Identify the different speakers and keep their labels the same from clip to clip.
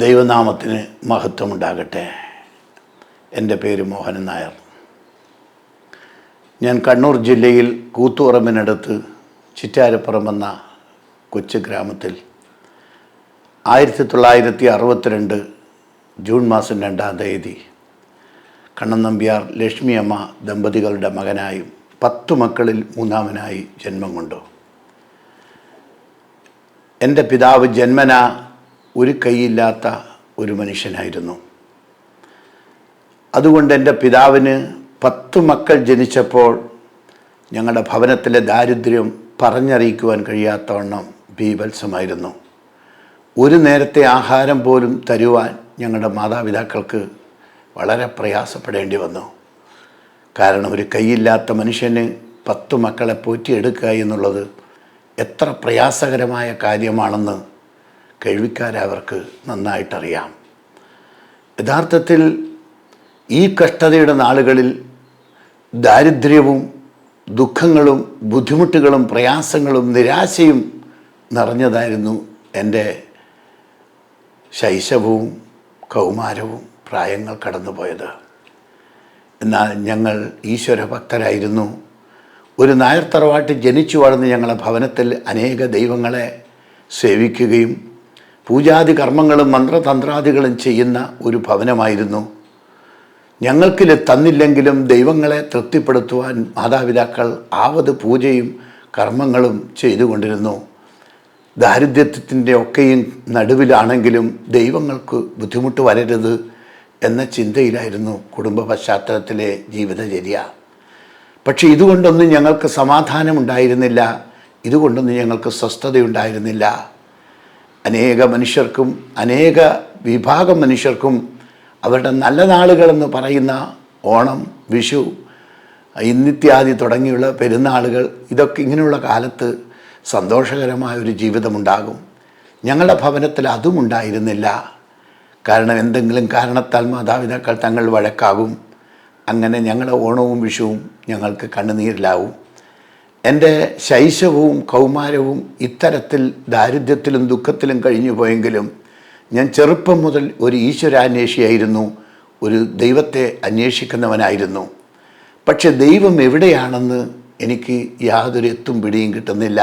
Speaker 1: ദൈവനാമത്തിന് മഹത്വമുണ്ടാകട്ടെ. എൻ്റെ പേര് മോഹനൻ നായർ. ഞാൻ കണ്ണൂർ ജില്ലയിൽ കൂത്തുപറമ്പിനടുത്ത് ചിറ്റാരപ്പുറം എന്ന കൊച്ചു ഗ്രാമത്തിൽ 1962 ജൂൺ മാസം 2-ാം തീയതി കണ്ണൻ നമ്പ്യാർ ലക്ഷ്മി അമ്മ ദമ്പതികളുടെ മകനായും 10 മക്കളിൽ 3-ാമനായി ജന്മം കൊണ്ടു. എൻ്റെ പിതാവ് ജന്മന ഒരു കൈയില്ലാത്ത ഒരു മനുഷ്യനായിരുന്നു. അതുകൊണ്ട് എൻ്റെ പിതാവിന് 10 മക്കൾ ജനിച്ചപ്പോൾ ഞങ്ങളുടെ ഭവനത്തിലെ ദാരിദ്ര്യം പറഞ്ഞറിയിക്കുവാൻ കഴിയാത്തവണ്ണം ബീഭത്സമായിരുന്നു. ഒരു നേരത്തെ ആഹാരം പോലും തരുവാൻ ഞങ്ങളുടെ മാതാപിതാക്കൾക്ക് വളരെ പ്രയാസപ്പെടേണ്ടി വന്നു. കാരണം ഒരു കൈയില്ലാത്ത മനുഷ്യന് 10 മക്കളെ പോറ്റിയെടുക്കുക എന്നുള്ളത് എത്ര പ്രയാസകരമായ കാര്യമാണെന്ന് കേൾവിക്കാരവർക്ക് നന്നായിട്ടറിയാം. യഥാർത്ഥത്തിൽ ഈ കഷ്ടതയുടെ നാളുകളിൽ ദാരിദ്ര്യവും ദുഃഖങ്ങളും ബുദ്ധിമുട്ടുകളും പ്രയാസങ്ങളും നിരാശയും നിറഞ്ഞതായിരുന്നു എൻ്റെ ശൈശവവും കൗമാരവും പ്രായങ്ങൾ കടന്നുപോയത്. എന്നാൽ ഞങ്ങൾ ഈശ്വരഭക്തരായിരുന്നു. ഒരു നായർ തറവാട്ടിൽ ജനിച്ചു വളർന്ന് ഞങ്ങളുടെ ഭവനത്തിൽ അനേക ദൈവങ്ങളെ സേവിക്കുകയും പൂജാതി കർമ്മങ്ങളും മന്ത്രതന്ത്രാദികളും ചെയ്യുന്ന ഒരു ഭവനമായിരുന്നു. ഞങ്ങൾക്ക് തന്നില്ലെങ്കിലും ദൈവങ്ങളെ തൃപ്തിപ്പെടുത്തുവാൻ മാതാപിതാക്കൾ ആവത് പൂജയും കർമ്മങ്ങളും ചെയ്തുകൊണ്ടിരുന്നു. ദാരിദ്ര്യത്തിൻ്റെ ഒക്കെയും നടുവിലാണെങ്കിലും ദൈവങ്ങൾക്ക് ബുദ്ധിമുട്ട് വരരുത് എന്ന ചിന്തയിലായിരുന്നു കുടുംബ പശ്ചാത്തലത്തിലെ ജീവിതചര്യ. പക്ഷെ ഇതുകൊണ്ടൊന്നും ഞങ്ങൾക്ക് സമാധാനമുണ്ടായിരുന്നില്ല, ഇതുകൊണ്ടൊന്നും ഞങ്ങൾക്ക് സ്വസ്ഥതയുണ്ടായിരുന്നില്ല. അനേക മനുഷ്യർക്കും അനേക വിഭാഗം മനുഷ്യർക്കും അവരുടെ നല്ല നാളുകളെന്ന് പറയുന്ന ഓണം, വിഷു, ഇന്നിത്യാദി തുടങ്ങിയുള്ള പെരുന്നാളുകൾ, ഇതൊക്കെ ഇങ്ങനെയുള്ള കാലത്ത് സന്തോഷകരമായൊരു ജീവിതമുണ്ടാകും. ഞങ്ങളുടെ ഭവനത്തിൽ അതും ഉണ്ടായിരുന്നില്ല. കാരണം എന്തെങ്കിലും കാരണത്താൽ മാതാപിതാക്കൾ തങ്ങൾ വഴക്കാകും. അങ്ങനെ ഞങ്ങളുടെ ഓണവും വിഷുവും ഞങ്ങൾക്ക് കണ്ണുനീരിലാവും. എൻ്റെ ശൈശവവും കൗമാരവും ഇത്തരത്തിൽ ദാരിദ്ര്യത്തിലും ദുഃഖത്തിലും കഴിഞ്ഞു പോയെങ്കിലും ഞാൻ ചെറുപ്പം മുതൽ ഒരു ഈശ്വരാന്വേഷിയായിരുന്നു, ഒരു ദൈവത്തെ അന്വേഷിക്കുന്നവനായിരുന്നു. പക്ഷെ ദൈവം എവിടെയാണെന്ന് എനിക്ക് യാതൊരു എത്തും പിടിയും കിട്ടുന്നില്ല.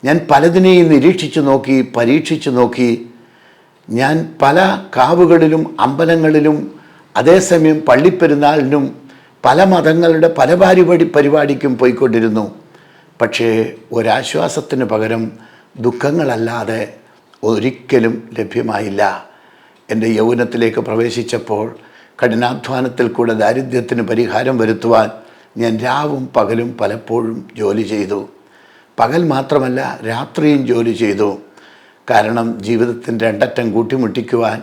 Speaker 1: ഞാൻ പലതിനെയും നിരീക്ഷിച്ചു നോക്കി, പരീക്ഷിച്ചു നോക്കി. ഞാൻ പല കാവുകളിലും അമ്പലങ്ങളിലും അതേസമയം പള്ളിപ്പെരുന്നാളിനും പല മതങ്ങളുടെ പല പരിപാടിക്കും പോയിക്കൊണ്ടിരുന്നു. പക്ഷേ ഒരാശ്വാസത്തിന് പകരം ദുഃഖങ്ങളല്ലാതെ ഒരിക്കലും ലഭ്യമായില്ല. എൻ്റെ യൗവനത്തിലേക്ക് പ്രവേശിച്ചപ്പോൾ കഠിനാധ്വാനത്തിൽ കൂടെ ദാരിദ്ര്യത്തിന് പരിഹാരം വരുത്തുവാൻ ഞാൻ രാവും പകലും പലപ്പോഴും ജോലി ചെയ്തു. പകൽ മാത്രമല്ല, രാത്രിയും ജോലി ചെയ്തു. കാരണം ജീവിതത്തിൻ്റെ രണ്ടറ്റം കൂട്ടിമുട്ടിക്കുവാൻ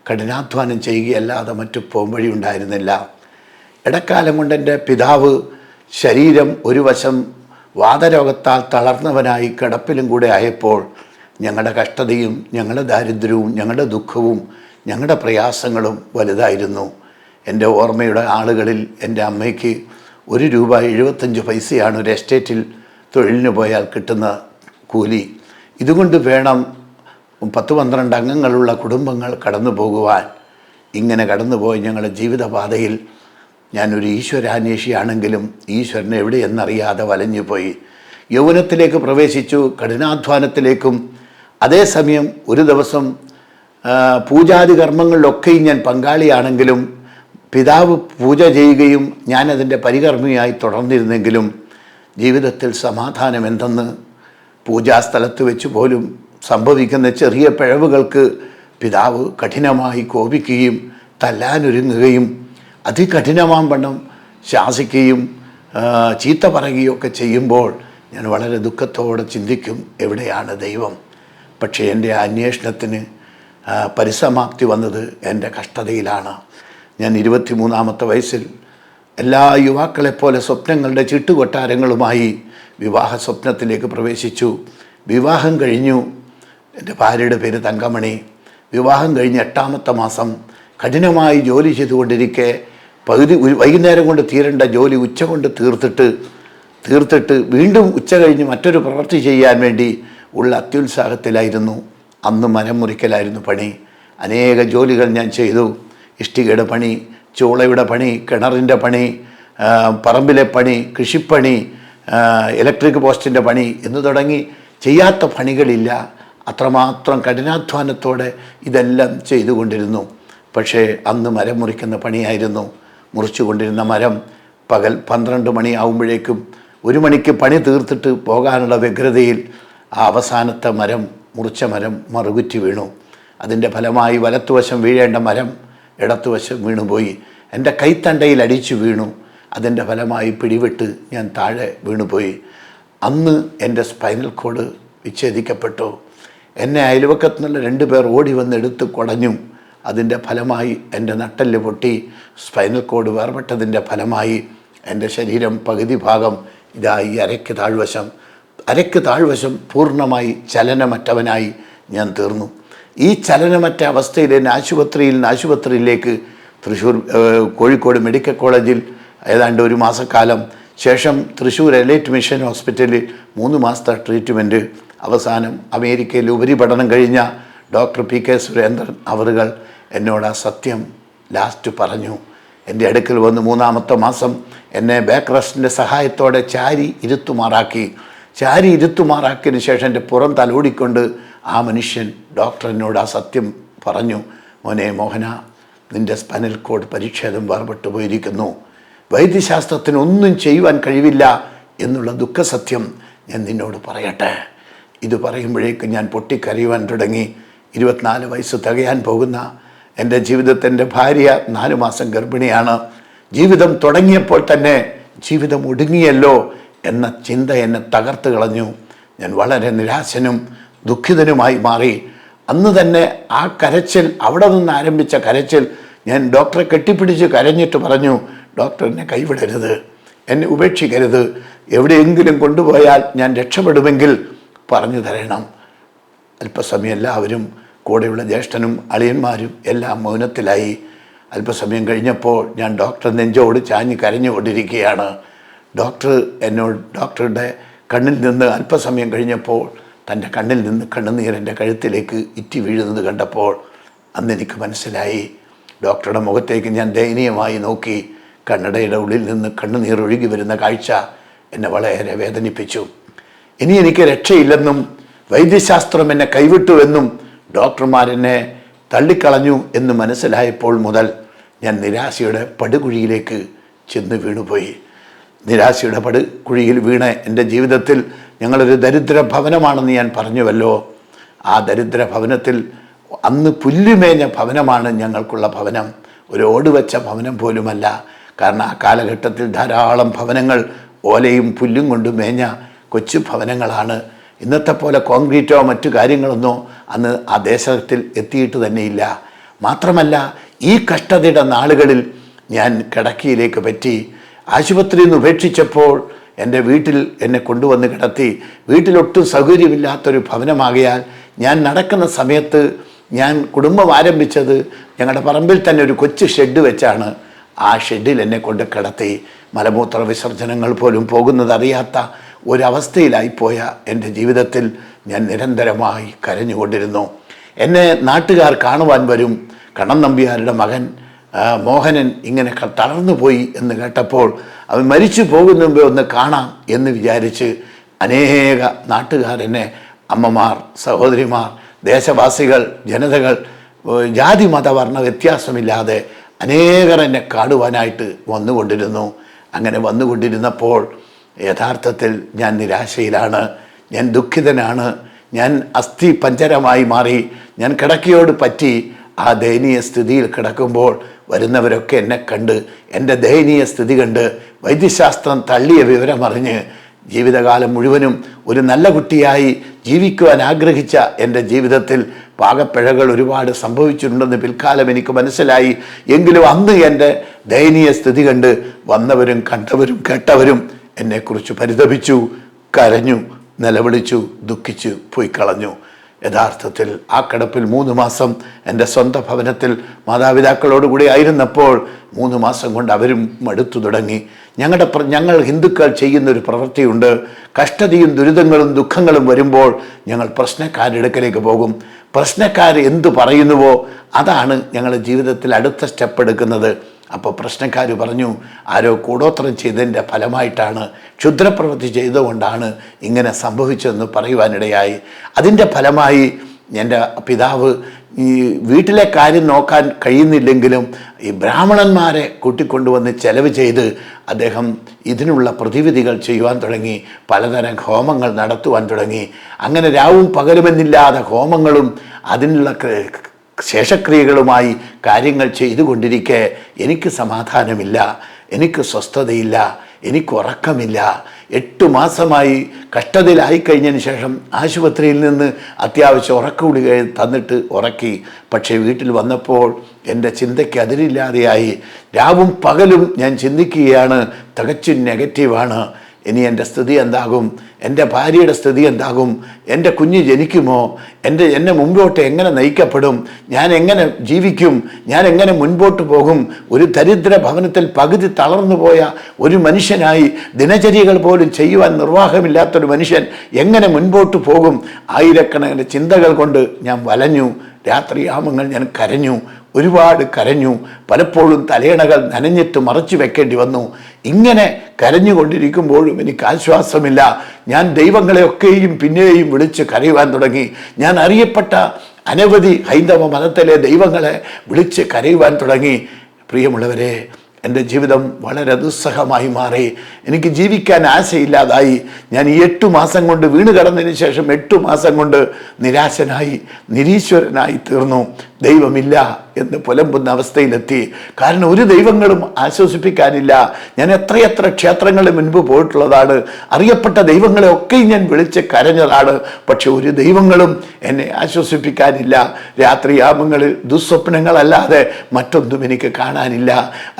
Speaker 1: കഠിനാധ്വാനം ചെയ്യുകയല്ലാതെ മറ്റു പോംവഴി ഉണ്ടായിരുന്നില്ല. ഇടക്കാലം കൊണ്ട് എൻ്റെ പിതാവ് ശരീരം ഒരു വശം വാതരോഗത്താൽ തളർന്നവനായി കിടപ്പിലും കൂടെ ആയപ്പോൾ ഞങ്ങളുടെ കഷ്ടതയും ഞങ്ങളുടെ ദാരിദ്ര്യവും ഞങ്ങളുടെ ദുഃഖവും ഞങ്ങളുടെ പ്രയാസങ്ങളും വലുതായിരുന്നു. എൻ്റെ ഓർമ്മയുടെ ആളുകളിൽ എൻ്റെ അമ്മയ്ക്ക് ₹1.75 ഒരു എസ്റ്റേറ്റിൽ തൊഴിലിന് പോയാൽ കിട്ടുന്ന കൂലി. ഇതുകൊണ്ട് വേണം 10-12 അംഗങ്ങളുള്ള കുടുംബങ്ങൾ കടന്നു പോകുവാൻ. ഇങ്ങനെ കടന്നുപോയി ഞങ്ങളുടെ ജീവിതപാതയിൽ ഞാനൊരു ഈശ്വരാന്വേഷിയാണെങ്കിലും ഈശ്വരനെ എവിടെയെന്നറിയാതെ വലഞ്ഞുപോയി. യൗവനത്തിലേക്ക് പ്രവേശിച്ചു, കഠിനാധ്വാനത്തിലേക്കും. അതേസമയം ഒരു ദിവസം പൂജാതി കർമ്മങ്ങളിലൊക്കെയും ഞാൻ പങ്കാളിയാണെങ്കിലും പിതാവ് പൂജ ചെയ്യുകയും ഞാനതിൻ്റെ പരികർമ്മിയായി തുടർന്നിരുന്നെങ്കിലും ജീവിതത്തിൽ സമാധാനം എന്തെന്ന് പൂജാസ്ഥലത്ത് വെച്ച് പോലും സംഭവിക്കുന്ന ചെറിയ പിഴവുകൾക്ക് പിതാവ് കഠിനമായി കോപിക്കുകയും തല്ലാനൊരുങ്ങുകയും അതികഠിനമാം വണ്ണം ശാസിക്കുകയും ചീത്ത പറയുകയും ഒക്കെ ചെയ്യുമ്പോൾ ഞാൻ വളരെ ദുഃഖത്തോടെ ചിന്തിക്കും, എവിടെയാണ് ദൈവം? പക്ഷേ എൻ്റെ അന്വേഷണത്തിന് പരിസമാപ്തി വന്നത് എൻ്റെ കഷ്ടതയിലാണ്. ഞാൻ 23-ാമത്തെ വയസ്സിൽ എല്ലാ യുവാക്കളെപ്പോലെ സ്വപ്നങ്ങളുടെ ചിട്ടുകൊട്ടാരങ്ങളുമായി വിവാഹ സ്വപ്നത്തിലേക്ക് പ്രവേശിച്ചു. വിവാഹം കഴിഞ്ഞു. എൻ്റെ ഭാര്യയുടെ പേര് തങ്കമണി. വിവാഹം കഴിഞ്ഞ് 8-ാമത്തെ മാസം കഠിനമായി ജോലി ചെയ്തുകൊണ്ടിരിക്കെ വൈകുന്നേരം കൊണ്ട് തീരേണ്ട ജോലി ഉച്ച കൊണ്ട് തീർത്തിട്ട് വീണ്ടും ഉച്ച കഴിഞ്ഞ് മറ്റൊരു പ്രവൃത്തി ചെയ്യാൻ വേണ്ടി ഉള്ള അത്യുത്സാഹത്തിലായിരുന്നു. അന്ന് മരം മുറിക്കലായിരുന്നു പണി. അനേക ജോലികൾ ഞാൻ ചെയ്തു. ഇഷ്ടികയുടെ പണി, ചൂളയുടെ പണി, കിണറിൻ്റെ പണി, പറമ്പിലെ പണി, കൃഷിപ്പണി, ഇലക്ട്രിക് പോസ്റ്റിൻ്റെ പണി എന്ന് തുടങ്ങി ചെയ്യാത്ത പണികളില്ല. അത്രമാത്രം കഠിനാധ്വാനത്തോടെ ഇതെല്ലാം ചെയ്തുകൊണ്ടിരുന്നു. പക്ഷേ അന്ന് മരം മുറിക്കുന്ന പണിയായിരുന്നു. മുറിച്ചു കൊണ്ടിരുന്ന മരം പകൽ 12 മണിയാവുമ്പോഴേക്കും 1 മണിക്ക് പണി തീർത്തിട്ട് പോകാനുള്ള വ്യഗ്രതയിൽ ആ അവസാനത്തെ മരം, മുറിച്ച മരം മറുകുറ്റി വീണു. അതിൻ്റെ ഫലമായി വലത്തുവശം വീഴേണ്ട മരം ഇടത്തുവശം വീണുപോയി. എൻ്റെ കൈത്തണ്ടയിൽ അടിച്ചു വീണു. അതിൻ്റെ ഫലമായി പിടിവിട്ട് ഞാൻ താഴെ വീണുപോയി. അന്ന് എൻ്റെ സ്പൈനൽ കോഡ് വിച്ഛേദിക്കപ്പെട്ടു. എന്നെ അയൽവക്കത്തു നിന്നുള്ള 2 പേർ ഓടി വന്ന് എടുത്ത് കുടഞ്ഞു. അതിൻ്റെ ഫലമായി എൻ്റെ നട്ടെല്ല് പൊട്ടി. സ്പൈനൽ കോഡ് വേർപെട്ടതിൻ്റെ ഫലമായി എൻ്റെ ശരീരം പകുതി ഭാഗം ഇതായി അരയ്ക്ക് താഴ്വശം പൂർണ്ണമായി ചലനമറ്റവനായി ഞാൻ തീർന്നു. ഈ ചലനമറ്റ അവസ്ഥയിൽ എന്നെ ആശുപത്രിയിലേക്ക് തൃശ്ശൂർ കോഴിക്കോട് മെഡിക്കൽ കോളേജിൽ ഏതാണ്ട് 1 മാസക്കാലം, ശേഷം തൃശ്ശൂർ എലൈറ്റ് മിഷൻ ഹോസ്പിറ്റലിൽ 3 മാസത്തെ ട്രീറ്റ്മെൻറ്റ്. അവസാനം അമേരിക്കയിൽ ഉപരിപഠനം കഴിഞ്ഞ ഡോക്ടർ PK സുരേന്ദ്രൻ അവറുകൾ എന്നോട് ആ സത്യം ലാസ്റ്റ് പറഞ്ഞു. എൻ്റെ അടുക്കൽ വന്ന് 3-ാമത്തെ മാസം എന്നെ ബാക്ക് റെസ്റ്റിൻ്റെ സഹായത്തോടെ ചാരി ഇരുത്തുമാറാക്കിയതിന് ശേഷം എൻ്റെ പുറം തലോടിക്കൊണ്ട് ആ മനുഷ്യൻ ഡോക്ടർ എന്നോട് ആ സത്യം പറഞ്ഞു. മോനെ മോഹന, നിൻ്റെ സ്പൈനൽ കോഡ് പരിച്ഛേദം വേർപെട്ടു പോയിരിക്കുന്നു. വൈദ്യശാസ്ത്രത്തിന് ഒന്നും ചെയ്യുവാൻ കഴിവില്ല എന്നുള്ള ദുഃഖസത്യം ഞാൻ നിന്നോട് പറയട്ടെ. ഇത് പറയുമ്പോഴേക്കും ഞാൻ പൊട്ടിക്കരയുവാൻ തുടങ്ങി. 24 വയസ്സ് തികയാൻ പോകുന്ന എൻ്റെ ജീവിതത്തിൻ്റെ ഭാര്യ 4 മാസം ഗർഭിണിയാണ്. ജീവിതം തുടങ്ങിയപ്പോൾ തന്നെ ജീവിതം ഒടുങ്ങിയല്ലോ എന്ന ചിന്ത എന്നെ തകർത്ത് കളഞ്ഞു. ഞാൻ വളരെ നിരാശനും ദുഃഖിതനുമായി മാറി. അന്ന് തന്നെ ആ കരച്ചിൽ, അവിടെ നിന്ന് ആരംഭിച്ച കരച്ചിൽ, ഞാൻ ഡോക്ടറെ കെട്ടിപ്പിടിച്ച് കരഞ്ഞിട്ട് പറഞ്ഞു, ഡോക്ടർ എന്നെ കൈവിടരുത്, എന്നെ ഉപേക്ഷിക്കരുത്, എവിടെയെങ്കിലും കൊണ്ടുപോയാൽ ഞാൻ രക്ഷപ്പെടുമെങ്കിൽ പറഞ്ഞു തരണം. അല്പസമയം എല്ലാവരും, കൂടെയുള്ള ജ്യേഷ്ഠനും അളിയന്മാരും എല്ലാം മൗനത്തിലായി. അല്പസമയം കഴിഞ്ഞപ്പോൾ ഞാൻ ഡോക്ടർ നെഞ്ചോട് ചാഞ്ഞ് കരഞ്ഞുകൊണ്ടിരിക്കുകയാണ്. ഡോക്ടറുടെ കണ്ണിൽ നിന്ന് അല്പസമയം കഴിഞ്ഞപ്പോൾ തൻ്റെ കണ്ണിൽ നിന്ന് കണ്ണുനീർ എൻ്റെ കഴുത്തിലേക്ക് ഇറ്റി വീഴുന്നത് കണ്ടപ്പോൾ അന്നെനിക്ക് മനസ്സിലായി. ഡോക്ടറുടെ മുഖത്തേക്ക് ഞാൻ ദയനീയമായി നോക്കി. കണ്ണടയുടെ ഉള്ളിൽ നിന്ന് കണ്ണുനീർ ഒഴുകി വരുന്ന കാഴ്ച എന്നെ വളരെ വേദനിപ്പിച്ചു. ഇനി എനിക്ക് രക്ഷയില്ലെന്നും വൈദ്യശാസ്ത്രം എന്നെ കൈവിട്ടുവെന്നും ഡോക്ടർമാരെന്നെ തള്ളിക്കളഞ്ഞു എന്ന് മനസ്സിലായപ്പോൾ മുതൽ ഞാൻ നിരാശയുടെ പടുകുഴിയിലേക്ക് ചെന്ന് വീണുപോയി. നിരാശയുടെ പടുകുഴിയിൽ വീണ് എൻ്റെ ജീവിതത്തിൽ ഞങ്ങളൊരു ദരിദ്ര ഭവനമാണെന്ന് ഞാൻ പറഞ്ഞുവല്ലോ. ആ ദരിദ്ര ഭവനത്തിൽ അന്ന് പുല്ലുമേഞ്ഞ ഭവനമാണ് ഞങ്ങൾക്കുള്ള ഭവനം. ഒരു ഓടുവെച്ച ഭവനം പോലുമല്ല. കാരണം ആ കാലഘട്ടത്തിൽ ധാരാളം ഭവനങ്ങൾ ഓലയും പുല്ലും കൊണ്ട് മേഞ്ഞ കൊച്ചു ഭവനങ്ങളാണ്. ഇന്നത്തെ പോലെ കോൺക്രീറ്റോ മറ്റു കാര്യങ്ങളൊന്നോ അന്ന് ആ ദേശത്തിൽ എത്തിയിട്ട് തന്നെയില്ല. മാത്രമല്ല, ഈ കഷ്ടതയുടെ നാളുകളിൽ ഞാൻ കിടക്കയിലേക്ക് പറ്റി. ആശുപത്രിയിൽ നിന്ന് ഉപേക്ഷിച്ചപ്പോൾ എൻ്റെ വീട്ടിൽ എന്നെ കൊണ്ടുവന്ന് കിടത്തി. വീട്ടിലൊട്ടും സൗകര്യമില്ലാത്തൊരു ഭവനമാകയാൽ ഞാൻ നടക്കുന്ന സമയത്ത് ഞാൻ കുടുംബം ആരംഭിച്ചത് ഞങ്ങളുടെ പറമ്പിൽ തന്നെ ഒരു കൊച്ചു ഷെഡ് വെച്ചാണ്. ആ ഷെഡിൽ എന്നെ കൊണ്ട് കിടത്തി. മലമൂത്ര വിസർജനങ്ങൾ പോലും പോകുന്നതറിയാത്ത ഒരവസ്ഥയിലായിപ്പോയ എൻ്റെ ജീവിതത്തിൽ ഞാൻ നിരന്തരമായി കരഞ്ഞുകൊണ്ടിരുന്നു. എന്നെ നാട്ടുകാർ കാണുവാൻ വരും. കണ്ണൻ നമ്പ്യാരുടെ മകൻ മോഹനൻ ഇങ്ങനെ തളർന്നു പോയി എന്ന് കേട്ടപ്പോൾ അവൻ മരിച്ചു പോകുന്ന മുമ്പേ ഒന്ന് കാണാം എന്ന് വിചാരിച്ച് അനേക നാട്ടുകാർ എന്നെ, അമ്മമാർ, സഹോദരിമാർ, ദേശവാസികൾ, ജനതകൾ, ജാതി മതവർണ്ണ വ്യത്യാസമില്ലാതെ അനേകർ എന്നെ കാണുവാനായിട്ട് വന്നുകൊണ്ടിരുന്നു. അങ്ങനെ വന്നുകൊണ്ടിരുന്നപ്പോൾ യഥാർത്ഥത്തിൽ ഞാൻ നിരാശയിലാണ്, ഞാൻ ദുഃഖിതനാണ്, ഞാൻ അസ്ഥി പഞ്ചരമായി മാറി. ഞാൻ കിടക്കയോട് പറ്റി ആ ദയനീയ സ്ഥിതിയിൽ കിടക്കുമ്പോൾ വരുന്നവരൊക്കെ എന്നെ കണ്ട് എൻ്റെ ദയനീയ സ്ഥിതി കണ്ട് വൈദ്യശാസ്ത്രം തള്ളിയ വിവരമറിഞ്ഞ് ജീവിതകാലം മുഴുവനും ഒരു നല്ല കുട്ടിയായി ജീവിക്കുവാൻ ആഗ്രഹിച്ച എൻ്റെ ജീവിതത്തിൽ പാകപ്പിഴകൾ ഒരുപാട് സംഭവിച്ചിട്ടുണ്ടെന്ന് പിൽക്കാലം എനിക്ക് മനസ്സിലായി. എങ്കിലും അന്ന് എൻ്റെ ദയനീയ സ്ഥിതി കണ്ട് വന്നവരും കണ്ടവരും കേട്ടവരും എന്നെക്കുറിച്ച് പരിതപിച്ചു, കരഞ്ഞു, നിലവിളിച്ചു, ദുഃഖിച്ചു പോയി കളഞ്ഞു. യഥാർത്ഥത്തിൽ ആ കിടപ്പിൽ 3 മാസം എൻ്റെ സ്വന്തം ഭവനത്തിൽ മാതാപിതാക്കളോടുകൂടി ആയിരുന്നപ്പോൾ 3 മാസം കൊണ്ട് അവരും മടുത്തു തുടങ്ങി. ഞങ്ങൾ ഹിന്ദുക്കൾ ചെയ്യുന്നൊരു പ്രവൃത്തിയുണ്ട്. കഷ്ടതയും ദുരിതങ്ങളും ദുഃഖങ്ങളും വരുമ്പോൾ ഞങ്ങൾ പ്രശ്നക്കാരുടെ അടുക്കലേക്ക് പോകും. പ്രശ്നക്കാർ എന്തു പറയുന്നുവോ അതാണ് ഞങ്ങളുടെ ജീവിതത്തിൽ അടുത്ത സ്റ്റെപ്പ് എടുക്കുന്നത്. അപ്പോൾ പ്രശ്നക്കാർ പറഞ്ഞു, ആരോ കൂടോത്രം ചെയ്തതിൻ്റെ ഫലമായിട്ടാണ്, ക്ഷുദ്രപ്രവൃത്തി ചെയ്തുകൊണ്ടാണ് ഇങ്ങനെ സംഭവിച്ചതെന്ന് പറയുവാനിടയായി. അതിൻ്റെ ഫലമായി എൻ്റെ പിതാവ് ഈ വീട്ടിലെ കാര്യം നോക്കാൻ കഴിയുന്നില്ലെങ്കിലും ഈ ബ്രാഹ്മണന്മാരെ കൂട്ടിക്കൊണ്ടുവന്ന് ചെലവ് ചെയ്ത് അദ്ദേഹം ഇതിനുള്ള പ്രതിവിധികൾ ചെയ്യുവാൻ തുടങ്ങി. പലതരം ഹോമങ്ങൾ നടത്തുവാൻ തുടങ്ങി. അങ്ങനെ രാവും പകലുമെന്നില്ലാതെ ഹോമങ്ങളും അതിനുള്ള ശേഷക്രിയകളുമായി കാര്യങ്ങൾ ചെയ്തുകൊണ്ടിരിക്കെ എനിക്ക് സമാധാനമില്ല, എനിക്ക് സ്വസ്ഥതയില്ല, എനിക്ക് ഉറക്കമില്ല. 8 മാസമായി കഷ്ടതയിലായി കഴിഞ്ഞതിന് ശേഷം ആശുപത്രിയിൽ നിന്ന് അത്യാവശ്യം ഉറക്കഗുളിക തന്നിട്ട് ഉറക്കി. പക്ഷേ വീട്ടിൽ വന്നപ്പോൾ എൻ്റെ ചിന്തയ്ക്ക് അതിരില്ലാതെയായി. രാവും പകലും ഞാൻ ചിന്തിക്കുകയാണ്, തികച്ചും നെഗറ്റീവാണ്. ഇനി എൻ്റെ സ്ഥിതി എന്താകും? എൻ്റെ ഭാര്യയുടെ സ്ഥിതി എന്താകും? എൻ്റെ കുഞ്ഞ് ജനിക്കുമോ? എന്നെ മുമ്പോട്ട് എങ്ങനെ നയിക്കപ്പെടും? ഞാൻ എങ്ങനെ ജീവിക്കും? ഞാൻ എങ്ങനെ മുൻപോട്ട് പോകും? ഒരു ദരിദ്ര ഭവനത്തിൽ പകുതി തളർന്നു പോയ ഒരു മനുഷ്യനായി ദിനചര്യകൾ പോലും ചെയ്യുവാൻ നിർവാഹമില്ലാത്തൊരു മനുഷ്യൻ എങ്ങനെ മുൻപോട്ട് പോകും? ആയിരക്കണക്കിന് ചിന്തകൾ കൊണ്ട് ഞാൻ വലഞ്ഞു. രാത്രിയാമങ്ങൾ ഞാൻ കരഞ്ഞു, ഒരുപാട് കരഞ്ഞു. പലപ്പോഴും തലയണകൾ നനഞ്ഞിട്ട് മറച്ചു വെക്കേണ്ടി വന്നു. ഇങ്ങനെ കരഞ്ഞുകൊണ്ടിരിക്കുമ്പോഴും എനിക്ക് ആശ്വാസമില്ല. ഞാൻ ദൈവങ്ങളെയൊക്കെയും പിന്നെയും വിളിച്ച് കരയുവാൻ തുടങ്ങി. ഞാൻ അറിയപ്പെട്ട അനവധി ഹൈന്ദവ മതത്തിലെ ദൈവങ്ങളെ വിളിച്ച് കരയുവാൻ തുടങ്ങി. പ്രിയമുള്ളവരെ, എൻ്റെ ജീവിതം വളരെ ദുസ്സഹമായി മാറി. എനിക്ക് ജീവിക്കാൻ ആശയില്ലാതായി. ഞാൻ ഈ 8 മാസം കൊണ്ട് വീണ് കിടന്നതിന് ശേഷം 8 മാസം കൊണ്ട് നിരാശനായി, നിരീശ്വരനായി തീർന്നു. ദൈവമില്ല എന്ന് പുലമ്പുന്ന അവസ്ഥയിലെത്തി. കാരണം ഒരു ദൈവങ്ങളും ആശ്വസിപ്പിക്കാനില്ല. ഞാൻ എത്രയെത്ര ക്ഷേത്രങ്ങളിൽ മുൻപ് പോയിട്ടുള്ളതാണ്. അറിയപ്പെട്ട ദൈവങ്ങളെ ഒക്കെയും ഞാൻ വിളിച്ച് കരഞ്ഞതാണ്. പക്ഷെ ഒരു ദൈവങ്ങളും എന്നെ ആശ്വസിപ്പിക്കാനില്ല. രാത്രിയാമങ്ങളിൽ ദുസ്വപ്നങ്ങളല്ലാതെ മറ്റൊന്നും എനിക്ക് കാണാനില്ല.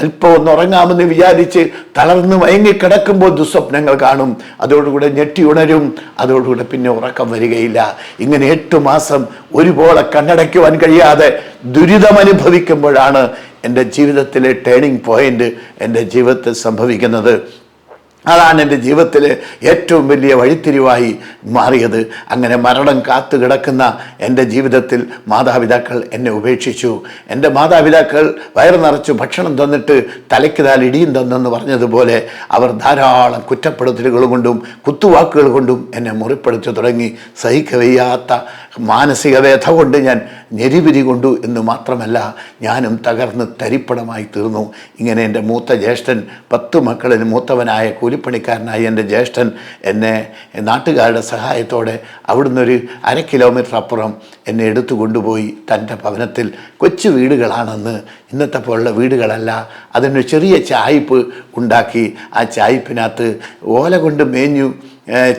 Speaker 1: അല്പം ഒന്ന് ഉറങ്ങാമെന്ന് വിചാരിച്ച് തളർന്ന് മയങ്ങിക്കിടക്കുമ്പോൾ ദുസ്വപ്നങ്ങൾ കാണും. അതോടുകൂടെ ഞെട്ടി ഉണരും. അതോടുകൂടെ പിന്നെ ഉറക്കം വരികയില്ല. ഇങ്ങനെ 8 മാസം ഒരുപോലെ കണ്ണടയ്ക്കുവാൻ കഴിയാതെ ദുരിതമനുഭവിക്കുമ്പോഴാണ് എൻ്റെ ജീവിതത്തിലെ ടേണിംഗ് പോയിന്റ് എൻ്റെ ജീവിതത്തിൽ സംഭവിക്കുന്നത്. അതാണ് എൻ്റെ ജീവിതത്തിലെ ഏറ്റവും വലിയ വഴിത്തിരിവായി മാറിയത്. അങ്ങനെ മരണം കാത്തു കിടക്കുന്ന എൻ്റെ ജീവിതത്തിൽ മാതാപിതാക്കൾ എന്നെ ഉപേക്ഷിച്ചു. എൻ്റെ മാതാപിതാക്കൾ വയറ് നിറച്ചു ഭക്ഷണം തന്നിട്ട് തലയ്ക്ക് താൽ ഇടിയും തന്നെന്ന് പറഞ്ഞതുപോലെ അവർ ധാരാളം കുറ്റപ്പെടുത്തലുകൾ കൊണ്ടും കുത്തുവാക്കുകൾ കൊണ്ടും എന്നെ മുറിപ്പെടുത്തി തുടങ്ങി. സഹിക്കവയ്യാത്ത മാനസിക വ്യഥ കൊണ്ട് ഞാൻ ഞെരിപിരി കൊണ്ടു എന്ന് മാത്രമല്ല, ഞാനും തകർന്ന് തരിപ്പണമായി തീർന്നു. ഇങ്ങനെ എൻ്റെ മൂത്ത ജ്യേഷ്ഠൻ, 10 മക്കളിൽ മൂത്തവനായ കൂലിപ്പണിക്കാരനായ എൻ്റെ ജ്യേഷ്ഠൻ എന്നെ നാട്ടുകാരുടെ സഹായത്തോടെ അവിടുന്ന് ഒരു 1/2 കിലോമീറ്റർ അപ്പുറം എന്നെ എടുത്തു കൊണ്ടുപോയി തൻ്റെ ഭവനത്തിൽ. കൊച്ചു വീടുകളാണെന്ന്, ഇന്നത്തെ പോലുള്ള വീടുകളല്ല. അതിനൊരു ചെറിയ ചായ്പ് ഉണ്ടാക്കി. ആ ചായ്പിനകത്ത് ഓല കൊണ്ട് മേഞ്ഞു,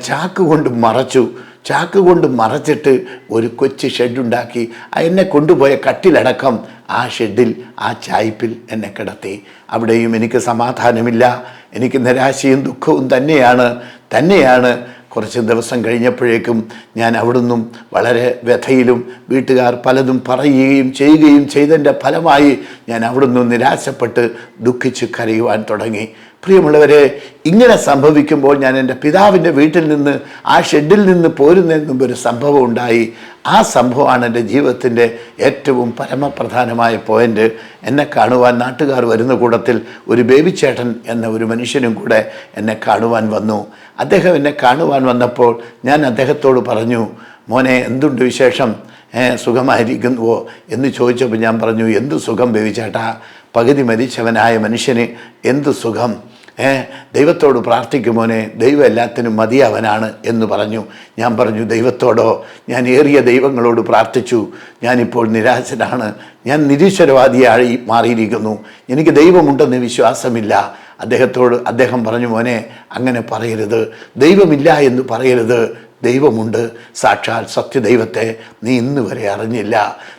Speaker 1: ചാക്ക് കൊണ്ട് മറച്ചിട്ട് ഒരു കൊച്ചു ഷെഡുണ്ടാക്കി. എന്നെ കൊണ്ടുപോയ കട്ടിലടക്കം ആ ഷെഡിൽ, ആ ചായ്പിൽ എന്നെ കിടത്തി. അവിടെയും എനിക്ക് സമാധാനമില്ല. എനിക്ക് നിരാശയും ദുഃഖവും തന്നെയാണ്. കുറച്ച് ദിവസം കഴിഞ്ഞപ്പോഴേക്കും ഞാൻ അവിടുന്നും വളരെ വ്യഥയിലും, വീട്ടുകാർ പലതും പറയുകയും ചെയ്യുകയും ചെയ്തതിൻ്റെ ഫലമായി ഞാൻ അവിടുന്ന് നിരാശപ്പെട്ട് ദുഃഖിച്ച് കരയുവാൻ തുടങ്ങി. പ്രിയമുള്ളവരെ, ഇങ്ങനെ സംഭവിക്കുമ്പോൾ ഞാൻ എൻ്റെ പിതാവിൻ്റെ വീട്ടിൽ നിന്ന്, ആ ഷെഡിൽ നിന്ന് പോരുന്നതിന് മുമ്പ് ഒരു സംഭവം ഉണ്ടായി. ആ സംഭവമാണ് എൻ്റെ ജീവിതത്തിൻ്റെ ഏറ്റവും പരമപ്രധാനമായ പോയിൻ്റ്. എന്നെ കാണുവാൻ നാട്ടുകാർ വരുന്ന കൂട്ടത്തിൽ ഒരു ബേബിച്ചേട്ടൻ എന്ന ഒരു മനുഷ്യനും കൂടെ എന്നെ കാണുവാൻ വന്നു. അദ്ദേഹം എന്നെ കാണുവാൻ വന്നപ്പോൾ ഞാൻ അദ്ദേഹത്തോട് പറഞ്ഞു, മോനെ എന്തുണ്ട് വിശേഷം, സുഖമായിരിക്കുന്നുവോ എന്ന് ചോദിച്ചപ്പോൾ ഞാൻ പറഞ്ഞു, എന്തു സുഖം ബേബിച്ചേട്ടാ, പകുതി മരിച്ചവനായ മനുഷ്യന് എന്തു സുഖം, ദൈവത്തോട് പ്രാർത്ഥിക്കുമോനെ, ദൈവം എല്ലാത്തിനും മതിയവനാണ് എന്ന് പറഞ്ഞു. ഞാൻ പറഞ്ഞു, ദൈവത്തോടോ? ഞാൻ ഏറിയ ദൈവങ്ങളോട് പ്രാർത്ഥിച്ചു. ഞാനിപ്പോൾ നിരാശനാണ്. ഞാൻ നിരീശ്വരവാദിയായി മാറിയിരിക്കുന്നു. എനിക്ക് ദൈവമുണ്ടെന്ന് വിശ്വാസമില്ല. അദ്ദേഹം പറഞ്ഞു, മോനെ അങ്ങനെ പറയരുത്, ദൈവമില്ല എന്ന് പറയരുത്. ദൈവമുണ്ട്. സാക്ഷാൽ സത്യദൈവത്തെ നീ ഇന്ന് വരെ അറിഞ്ഞില്ല.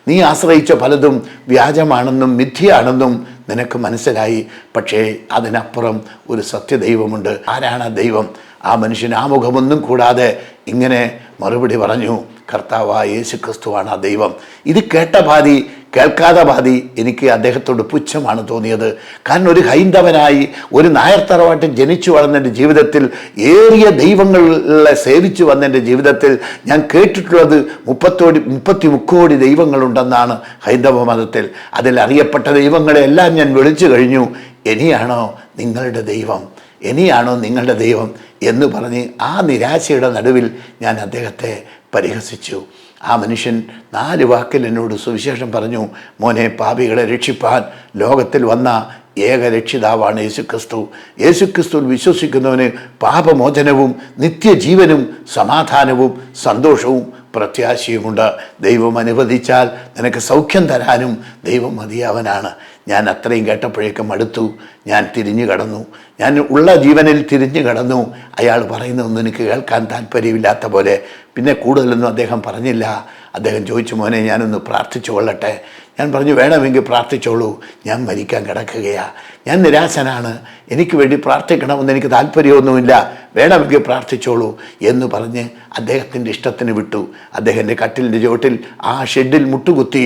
Speaker 1: നീ ആശ്രയിച്ച പലതും വ്യാജമാണെന്നും മിഥ്യയാണെന്നും നിനക്ക് മനസ്സിലായി. പക്ഷേ അതിനപ്പുറം ഒരു സത്യദൈവമുണ്ട്. ആരാണ് ദൈവം? ആ മനുഷ്യൻ ആമുഖമൊന്നും കൂടാതെ ഇങ്ങനെ മറുപടി പറഞ്ഞു, കർത്താവായ യേശു ക്രിസ്തുവാണ് ആ ദൈവം. ഇത് കേട്ട പാതി കേൾക്കാതെ പാതി എനിക്ക് അദ്ദേഹത്തോട് പുച്ഛമാണ് തോന്നിയത്. കാരണം ഒരു ഹൈന്ദവനായി ഒരു നായർ തറവാട്ടിൽ ജനിച്ചു വളർന്നെൻ്റെ ജീവിതത്തിൽ ഏറിയ ദൈവങ്ങളെ സേവിച്ചു വന്നെൻ്റെ ജീവിതത്തിൽ ഞാൻ കേട്ടിട്ടുള്ളത് 30 കോടി ദൈവങ്ങളുണ്ടെന്നാണ് ഹൈന്ദവ മതത്തിൽ. അതിൽ അറിയപ്പെട്ട ദൈവങ്ങളെല്ലാം ഞാൻ വിളിച്ചു കഴിഞ്ഞു. ഇനിയാണോ നിങ്ങളുടെ ദൈവം, ഇനിയാണോ നിങ്ങളുടെ ദൈവം എന്ന് പറഞ്ഞ് ആ നിരാശയുടെ നടുവിൽ ഞാൻ അദ്ദേഹത്തെ പരിഹസിച്ചു. ആ മനുഷ്യൻ 4 വാക്കിൽ എന്നോട് സുവിശേഷം പറഞ്ഞു. മോനെ, പാപികളെ രക്ഷിപ്പാൻ ലോകത്തിൽ വന്ന ഏക രക്ഷിതാവാണ് യേശുക്രിസ്തു. യേശുക്രിസ്തുവിൽ വിശ്വസിക്കുന്നവന് പാപമോചനവും നിത്യജീവനും സമാധാനവും സന്തോഷവും പ്രത്യാശയുമുണ്ട്. ദൈവം അനുവദിച്ചാൽ നിനക്ക് സൗഖ്യം തരാനും ദൈവം മതിയാവനാണ്. ഞാൻ അത്രയും കേട്ടപ്പോഴേക്കും അടുത്തു. ഞാൻ തിരിഞ്ഞു കടന്നു. ഞാൻ ഉള്ള ജീവനിൽ തിരിഞ്ഞു കടന്നു. അയാൾ പറയുന്നതൊന്നും എനിക്ക് കേൾക്കാൻ താല്പര്യമില്ലാത്ത പോലെ. പിന്നെ കൂടുതലൊന്നും അദ്ദേഹം പറഞ്ഞില്ല. അദ്ദേഹം ചോദിച്ചു, മോനെ ഞാനൊന്ന് പ്രാർത്ഥിച്ചു കൊള്ളട്ടെ. ഞാൻ പറഞ്ഞു, വേണമെങ്കിൽ പ്രാർത്ഥിച്ചോളൂ, ഞാൻ മരിക്കാൻ കിടക്കുകയാണ്, ഞാൻ നിരാശനാണ്, എനിക്ക് വേണ്ടി പ്രാർത്ഥിക്കണമെന്ന് എനിക്ക് താല്പര്യമൊന്നുമില്ല, വേണമെങ്കിൽ പ്രാർത്ഥിച്ചോളൂ എന്ന് പറഞ്ഞ് അദ്ദേഹത്തിൻ്റെ ഇഷ്ടത്തിന് വിട്ടു. അദ്ദേഹത്തിൻ്റെ കട്ടിലിൻ്റെ ചുവട്ടിൽ ആ ഷെഡിൽ മുട്ടുകുത്തി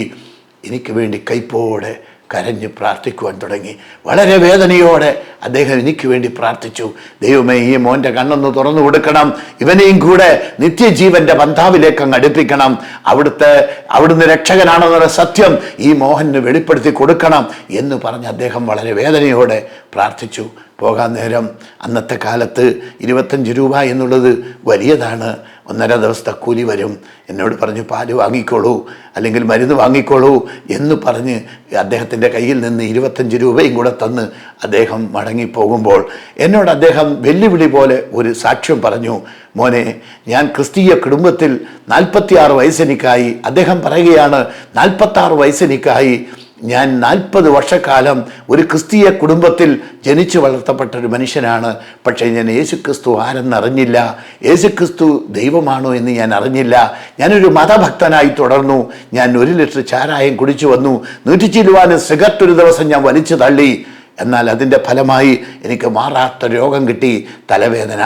Speaker 1: എനിക്ക് വേണ്ടി കൈപ്പോടെ കരഞ്ഞ് പ്രാർത്ഥിക്കുവാൻ തുടങ്ങി. വളരെ വേദനയോടെ അദ്ദേഹം എനിക്ക് വേണ്ടി പ്രാർത്ഥിച്ചു. ദൈവമേ, ഈ മോൻ്റെ കണ്ണൊന്ന് തുറന്നു കൊടുക്കണം, ഇവനെയും കൂടെ നിത്യജീവന്റെ ബന്ധാവിലേക്ക് അങ്ങ് അടുപ്പിക്കണം, അവിടുന്ന് രക്ഷകനാണെന്നുള്ള സത്യം ഈ മോഹന് വെളിപ്പെടുത്തി കൊടുക്കണം എന്ന് പറഞ്ഞ് അദ്ദേഹം വളരെ വേദനയോടെ പ്രാർത്ഥിച്ചു. പോകാൻ നേരം അന്നത്തെ കാലത്ത് 25 രൂപ എന്നുള്ളത് വലിയതാണ്. 1.5 ദിവസത്തെ കൂലി വരും. എന്നോട് പറഞ്ഞു, പാല് വാങ്ങിക്കോളൂ അല്ലെങ്കിൽ മരുന്ന് വാങ്ങിക്കോളൂ എന്ന് പറഞ്ഞ് അദ്ദേഹത്തിൻ്റെ കയ്യിൽ നിന്ന് 25 രൂപയും കൂടെ തന്ന് അദ്ദേഹം മടങ്ങിപ്പോകുമ്പോൾ എന്നോട് അദ്ദേഹം വെല്ലുവിളി പോലെ ഒരു സാക്ഷ്യം പറഞ്ഞു. മോനെ, ഞാൻ ക്രിസ്തീയ കുടുംബത്തിൽ 46 വയസ്സെനിക്കായി. അദ്ദേഹം പറയുകയാണ്, 46 വയസ്സെനിക്കായി. ഞാൻ 40 വർഷക്കാലം ഒരു ക്രിസ്തീയ കുടുംബത്തിൽ ജനിച്ചു വളർത്തപ്പെട്ട ഒരു മനുഷ്യനാണ്. പക്ഷേ ഞാൻ യേശുക്രിസ്തു ആരെന്നറിഞ്ഞില്ല, യേശുക്രിസ്തു ദൈവമാണോ എന്ന് ഞാൻ അറിഞ്ഞില്ല. ഞാനൊരു മതഭക്തനായി തുടർന്നു. ഞാൻ 1 ലിറ്റർ ചാരായം കുടിച്ചു വന്നു. 100 ചില്ലുവാന് സിഗരറ്റ് ഒരു ദിവസം ഞാൻ വലിച്ചു തള്ളി. എന്നാൽ അതിൻ്റെ ഫലമായി എനിക്ക് മാറാത്ത രോഗം കിട്ടി, തലവേദന.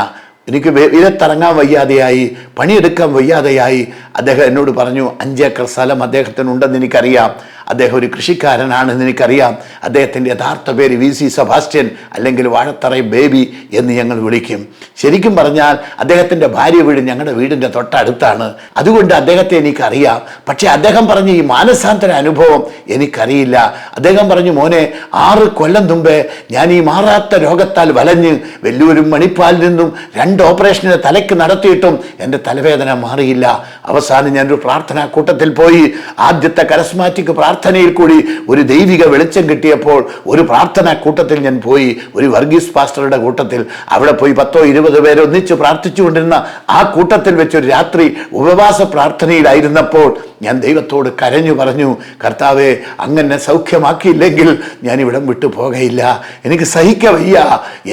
Speaker 1: എനിക്ക് വിരത്തിറങ്ങാൻ വയ്യാതെയായി, പണിയെടുക്കാൻ വയ്യാതെയായി. അദ്ദേഹം എന്നോട് പറഞ്ഞു, 5 ഏക്കർ സ്ഥലം അദ്ദേഹത്തിനുണ്ടെന്ന് എനിക്കറിയാം, അദ്ദേഹം ഒരു കൃഷിക്കാരനാണെന്ന് എനിക്കറിയാം. അദ്ദേഹത്തിൻ്റെ യഥാർത്ഥ പേര് VC സെബാസ്റ്റ്യൻ, അല്ലെങ്കിൽ വാഴത്തറ ബേബി എന്ന് ഞങ്ങൾ വിളിക്കും. ശരിക്കും പറഞ്ഞാൽ അദ്ദേഹത്തിൻ്റെ ഭാര്യ വീട് ഞങ്ങളുടെ വീടിൻ്റെ തൊട്ടടുത്താണ്. അതുകൊണ്ട് അദ്ദേഹത്തെ എനിക്കറിയാം. പക്ഷേ അദ്ദേഹം പറഞ്ഞ ഈ മാനസാന്തര അനുഭവം എനിക്കറിയില്ല. അദ്ദേഹം പറഞ്ഞു, മോനെ, 6 കൊല്ലം മുമ്പേ ഞാൻ ഈ മാറാത്ത രോഗത്താൽ വലഞ്ഞ് വെല്ലൂരും മണിപ്പാലിൽ നിന്നും 2 ഓപ്പറേഷനെ തലയ്ക്ക് നടത്തിയിട്ടും എൻ്റെ തലവേദന മാറിയില്ല. അവസാനം ഞാനൊരു പ്രാർത്ഥനാ കൂട്ടത്തിൽ പോയി. ആദ്യത്തെ കരസ്മാറ്റിക് പ്രാർത്ഥനയിൽ കൂടി ഒരു ദൈവിക വെളിച്ചം കിട്ടിയപ്പോൾ ഒരു പ്രാർത്ഥനാ കൂട്ടത്തിൽ ഞാൻ പോയി, ഒരു വർഗീസ് പാസ്റ്ററുടെ കൂട്ടത്തിൽ. അവിടെ പോയി 10-20 പേര് ഒന്നിച്ച് പ്രാർത്ഥിച്ചുകൊണ്ടിരുന്ന ആ കൂട്ടത്തിൽ വെച്ചൊരു രാത്രി ഉപവാസ പ്രാർത്ഥനയിലായിരുന്നപ്പോൾ ഞാൻ ദൈവത്തോട് കരഞ്ഞു പറഞ്ഞു, കർത്താവേ, അങ്ങനെ സൗഖ്യമാക്കിയില്ലെങ്കിൽ ഞാൻ ഇവിടം വിട്ടു പോകയില്ല, എനിക്ക് സഹിക്ക വയ്യ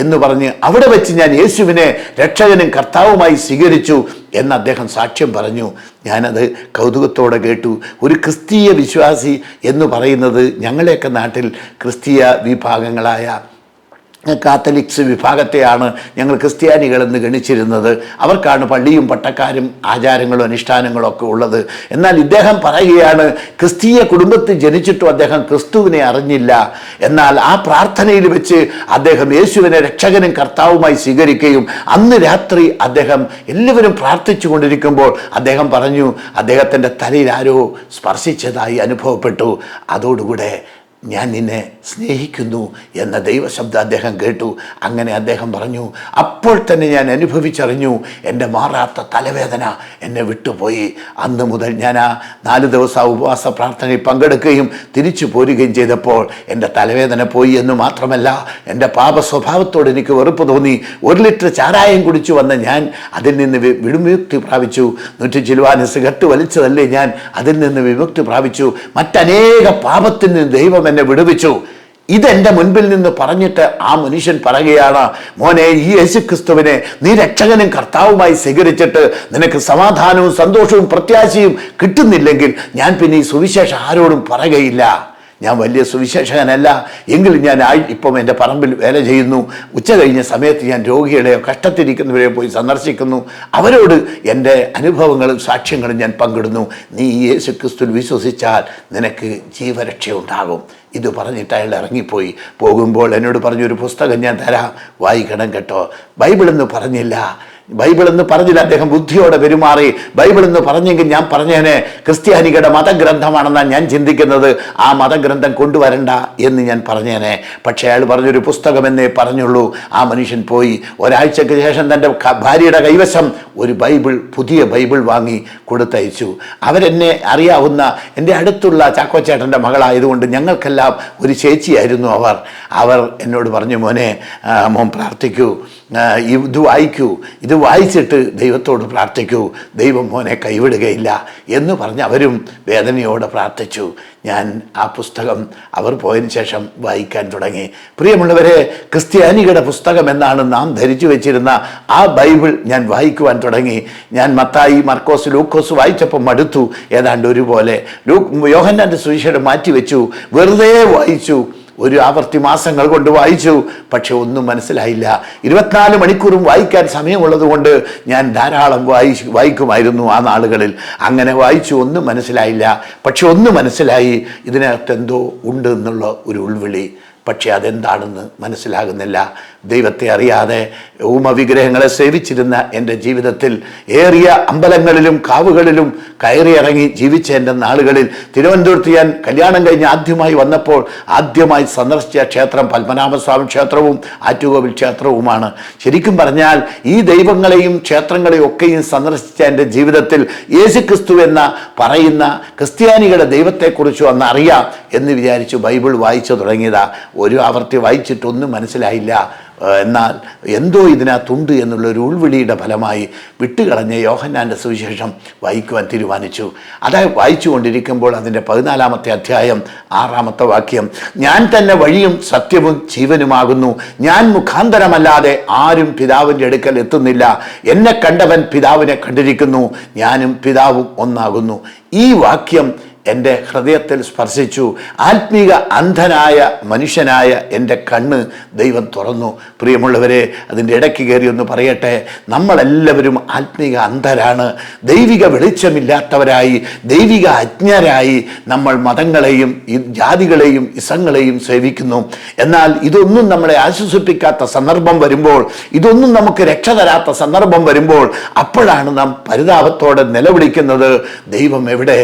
Speaker 1: എന്ന് പറഞ്ഞ് അവിടെ വെച്ച് ഞാൻ യേശുവിനെ രക്ഷകനും കർത്താവുമായി സ്വീകരിച്ചു എന്ന് അദ്ദേഹം സാക്ഷ്യം പറഞ്ഞു. ഞാനത് കൗതുകത്തോടെ കേട്ടു. ഒരു ക്രിസ്തീയ വിശ്വാസി എന്ന് പറയുന്നത് ഞങ്ങളുടെയൊക്കെ നാട്ടിൽ ക്രിസ്തീയ വിഭാഗങ്ങളായ കാത്തലിക്സ് വിഭാഗത്തെയാണ് ഞങ്ങൾ ക്രിസ്ത്യാനികളെന്ന് ഗണിച്ചിരുന്നത്. അവർക്കാണ് പള്ളിയും പട്ടക്കാരും ആചാരങ്ങളും അനുഷ്ഠാനങ്ങളും ഒക്കെ ഉള്ളത്. എന്നാൽ ഇദ്ദേഹം പറയുകയാണ്, ക്രിസ്തീയ കുടുംബത്തിൽ ജനിച്ചിട്ടും അദ്ദേഹം ക്രിസ്തുവിനെ അറിഞ്ഞില്ല. എന്നാൽ ആ പ്രാർത്ഥനയിൽ വെച്ച് അദ്ദേഹം യേശുവിനെ രക്ഷകനും കർത്താവുമായി സ്വീകരിക്കുകയും അന്ന് രാത്രി അദ്ദേഹം എല്ലാവരും പ്രാർത്ഥിച്ചു കൊണ്ടിരിക്കുമ്പോൾ അദ്ദേഹം പറഞ്ഞു, അദ്ദേഹത്തിൻ്റെ തലയിൽ ആരോ സ്പർശിച്ചതായി അനുഭവപ്പെട്ടു. അതോടുകൂടെ ഞാൻ നിന്നെ സ്നേഹിക്കുന്നു എന്ന ദൈവശബ്ദം അദ്ദേഹം കേട്ടു. അങ്ങനെ അദ്ദേഹം പറഞ്ഞു, അപ്പോൾ തന്നെ ഞാൻ അനുഭവിച്ചറിഞ്ഞു, എൻ്റെ മാറാത്ത തലവേദന എന്നെ വിട്ടുപോയി. അന്ന് മുതൽ ഞാൻ ആ 4 ദിവസം ഉപവാസ പ്രാർത്ഥനയിൽ പങ്കെടുക്കുകയും തിരിച്ചു പോരുകയും ചെയ്തപ്പോൾ എൻ്റെ തലവേദന പോയി എന്ന് മാത്രമല്ല, എൻ്റെ പാപ സ്വഭാവത്തോട് എനിക്ക് വെറുപ്പ് തോന്നി. 1 ലിറ്റർ ചാരായം കുടിച്ചു വന്ന ഞാൻ അതിൽ നിന്ന് വിമുക്തി പ്രാപിച്ചു. 100 ചില്ലുവാന് സിഗരറ്റ് വലിച്ചതല്ലേ ഞാൻ, അതിൽ നിന്ന് വിമുക്തി പ്രാപിച്ചു. മറ്റനേക പാപത്തിൽ നിന്ന് ദൈവം എന്നെ വിടുവിച്ചു. ഇതെൻ്റെ മുൻപിൽ നിന്ന് പറഞ്ഞിട്ട് ആ മനുഷ്യൻ പറയുകയാണ്, മോനെ, ഈ യേശുക്രിസ്തുവിനെ നീ രക്ഷകനും കർത്താവുമായി സ്വീകരിച്ചിട്ട് നിനക്ക് സമാധാനവും സന്തോഷവും പ്രത്യാശയും കിട്ടുന്നില്ലെങ്കിൽ ഞാൻ പിന്നെ ഈ സുവിശേഷം ആരോടും പറയുകയില്ല. ഞാൻ വലിയ സുവിശേഷകനല്ല, എങ്കിലും ഞാൻ ഇപ്പം എൻ്റെ പറമ്പിൽ വേല ചെയ്യുന്നു. ഉച്ച കഴിഞ്ഞ സമയത്ത് ഞാൻ രോഗികളെയോ കഷ്ടത്തിരിക്കുന്നവരെയോ പോയി സന്ദർശിക്കുന്നു. അവരോട് എൻ്റെ അനുഭവങ്ങളും സാക്ഷ്യങ്ങളും ഞാൻ പങ്കിടുന്നു. നീ യേശു ക്രിസ്തുവിൽ വിശ്വസിച്ചാൽ നിനക്ക് ജീവരക്ഷ ഉണ്ടാകും. ഇത് പറഞ്ഞിട്ട് അയാൾ ഇറങ്ങിപ്പോയി. പോകുമ്പോൾ എന്നോട് പറഞ്ഞൊരു പുസ്തകം ഞാൻ തരാം, വായിക്കണം കേട്ടോ. ബൈബിളെന്ന് പറഞ്ഞില്ല, അദ്ദേഹം ബുദ്ധിയോടെ പെരുമാറി. ബൈബിളെന്ന് പറഞ്ഞെങ്കിൽ ഞാൻ പറഞ്ഞേനെ ക്രിസ്ത്യാനികളുടെ മതഗ്രന്ഥമാണെന്നാണ് ഞാൻ ചിന്തിക്കുന്നത്, ആ മതഗ്രന്ഥം കൊണ്ടുവരണ്ട എന്ന് ഞാൻ പറഞ്ഞേനെ. പക്ഷേ അയാൾ പറഞ്ഞൊരു പുസ്തകമെന്നേ പറഞ്ഞുള്ളൂ. ആ മനുഷ്യൻ പോയി. ഒരാഴ്ചയ്ക്ക് ശേഷം തൻ്റെ ഭാര്യയുടെ കൈവശം ഒരു പുതിയ ബൈബിൾ വാങ്ങി കൊടുത്തയച്ചു. അവരെന്നെ അറിയാവുന്ന എൻ്റെ അടുത്തുള്ള ചാക്കോച്ചേട്ടൻ്റെ മകളായതുകൊണ്ട് ഞങ്ങൾക്കെല്ലാം ഒരു ചേച്ചിയായിരുന്നു അവർ എന്നോട് പറഞ്ഞു, മോൻ പ്രാർത്ഥിക്കൂ, ഇത് വായിച്ചിട്ട് ദൈവത്തോട് പ്രാർത്ഥിക്കൂ, ദൈവം മോനെ കൈവിടുകയില്ല എന്ന് പറഞ്ഞ് അവരും വേദനയോടെ പ്രാർത്ഥിച്ചു. ഞാൻ ആ പുസ്തകം അവർ പോയതിന് ശേഷം വായിക്കാൻ തുടങ്ങി. പ്രിയമുള്ളവരെ, ക്രിസ്ത്യാനികളുടെ പുസ്തകം എന്നാണ് നാം ധരിച്ചു വെച്ചിരുന്ന ആ ബൈബിൾ ഞാൻ വായിക്കുവാൻ തുടങ്ങി. ഞാൻ മത്തായി, മർക്കോസ്, ലൂക്കോസ് വായിച്ചപ്പോൾ മടുത്തു. ഏതാണ്ട് ഒരുപോലെ യോഹന്നാൻ്റെ സുവിശേഷം മാറ്റിവെച്ചു, വെറുതെ വായിച്ചു. ഒരു ആവർത്തി മാസങ്ങൾ കൊണ്ട് വായിച്ചു, പക്ഷെ ഒന്നും മനസ്സിലായില്ല. 24 മണിക്കൂറും വായിക്കാൻ സമയമുള്ളത് കൊണ്ട് ഞാൻ ധാരാളം വായിക്കുമായിരുന്നു ആ നാളുകളിൽ. അങ്ങനെ വായിച്ചു, ഒന്നും മനസ്സിലായില്ല. പക്ഷെ ഒന്ന് മനസ്സിലായി, ഇതിനകത്ത് എന്തോ ഉണ്ട് എന്നുള്ള ഒരു ഉൾവിളി. പക്ഷെ അതെന്താണെന്ന് മനസ്സിലാകുന്നില്ല. ദൈവത്തെ അറിയാതെ വിഗ്രഹങ്ങളെ സേവിച്ചിരുന്ന എൻ്റെ ജീവിതത്തിൽ ഏറിയ അമ്പലങ്ങളിലും കാവുകളിലും കയറിയിറങ്ങി ജീവിച്ച എൻ്റെ നാളുകളിൽ തിരുവനന്തപുരത്ത് ഞാൻ കല്യാണം കഴിഞ്ഞ് ആദ്യമായി വന്നപ്പോൾ ആദ്യമായി സന്ദർശിച്ച ക്ഷേത്രം പത്മനാഭസ്വാമി ക്ഷേത്രവും ആറ്റുകോവിൽ ക്ഷേത്രവുമാണ്. ശരിക്കും പറഞ്ഞാൽ ഈ ദൈവങ്ങളെയും ക്ഷേത്രങ്ങളെയും ഒക്കെയും സന്ദർശിച്ച എൻ്റെ ജീവിതത്തിൽ യേശുക്രിസ്തു എന്ന പറയുന്ന ക്രിസ്ത്യാനികളുടെ ദൈവത്തെക്കുറിച്ച് ഒന്ന് അറിയാം എന്ന് വിചാരിച്ചു ബൈബിൾ വായിച്ചു തുടങ്ങിയതാ. ഒരു ആവർത്തി വായിച്ചിട്ടൊന്നും മനസ്സിലായില്ല. എന്നാൽ എന്തോ ഇതിനകത്തുണ്ട് എന്നുള്ളൊരു ഉൾവിളിയുടെ ഫലമായി വിട്ടുകളഞ്ഞ യോഹന്നാൻ്റെ സുവിശേഷം വായിക്കുവാൻ തീരുമാനിച്ചു. അതായത് വായിച്ചു കൊണ്ടിരിക്കുമ്പോൾ അതിൻ്റെ 14-ാമത്തെ അധ്യായം 6-ാമത്തെ വാക്യം, ഞാൻ തന്നെ വഴിയും സത്യവും ജീവനുമാകുന്നു, ഞാൻ മുഖാന്തരമല്ലാതെ ആരും പിതാവിൻ്റെ അടുക്കൽ എത്തുന്നില്ല, എന്നെ കണ്ടവൻ പിതാവിനെ കണ്ടിരിക്കുന്നു, ഞാനും പിതാവും ഒന്നാകുന്നു. ഈ വാക്യം എൻ്റെ ഹൃദയത്തിൽ സ്പർശിച്ചു. ആത്മീക അന്ധനായ മനുഷ്യനായ എൻ്റെ കണ്ണ് ദൈവം തുറന്നു. പ്രിയമുള്ളവരെ, അതിൻ്റെ ഇടയ്ക്ക് കയറി ഒന്ന് പറയട്ടെ, നമ്മളെല്ലാവരും ആത്മീക അന്ധരാണ്. ദൈവിക വെളിച്ചമില്ലാത്തവരായി, ദൈവിക അജ്ഞരായി നമ്മൾ മതങ്ങളെയും ജാതികളെയും ഇസങ്ങളെയും സേവിക്കുന്നു. എന്നാൽ ഇതൊന്നും നമ്മളെ ആശ്വസിപ്പിക്കാത്ത സന്ദർഭം വരുമ്പോൾ, ഇതൊന്നും നമുക്ക് രക്ഷ തരാത്ത സന്ദർഭം വരുമ്പോൾ, അപ്പോഴാണ് നാം പരിതാപത്തോടെ നിലവിളിക്കുന്നത്, ദൈവം എവിടെ,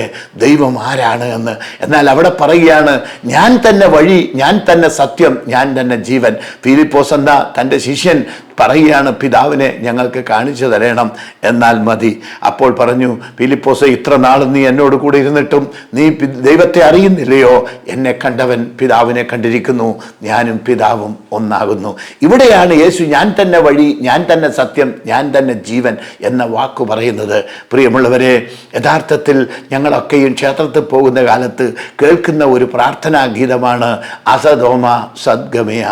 Speaker 1: ദൈവം ആരാണ് എന്ന്. എന്നാൽ അവിടെ പറയുകയാണ്, ഞാൻ തന്നെ വഴി, ഞാൻ തന്നെ സത്യം, ഞാൻ തന്നെ ജീവൻ. ഫിലിപ്പോസ് എന്ന തൻ്റെ ശിഷ്യൻ പറയുകയാണ്, പിതാവിനെ ഞങ്ങൾക്ക് കാണിച്ചു തരണം, എന്നാൽ മതി. അപ്പോൾ പറഞ്ഞു, ഫിലിപ്പോസ്, ഇത്ര നാളും നീ എന്നോട് കൂടെ ഇരുന്നിട്ടും നീ ദൈവത്തെ അറിയുന്നില്ലയോ? എന്നെ കണ്ടവൻ പിതാവിനെ കണ്ടിരിക്കുന്നു, ഞാനും പിതാവും ഒന്നാകുന്നു. ഇവിടെയാണ് യേശു ഞാൻ തന്നെ വഴി, ഞാൻ തന്നെ സത്യം, ഞാൻ തന്നെ ജീവൻ എന്ന വാക്ക് പറയുന്നത്. പ്രിയമുള്ളവരെ, യഥാർത്ഥത്തിൽ ഞങ്ങളൊക്കെയും ക്ഷേത്രത്തിൽ പോകുന്ന കാലത്ത് കേൾക്കുന്ന ഒരു പ്രാർത്ഥനാ ഗീതമാണ് അസതോമ സദ്ഗമയ.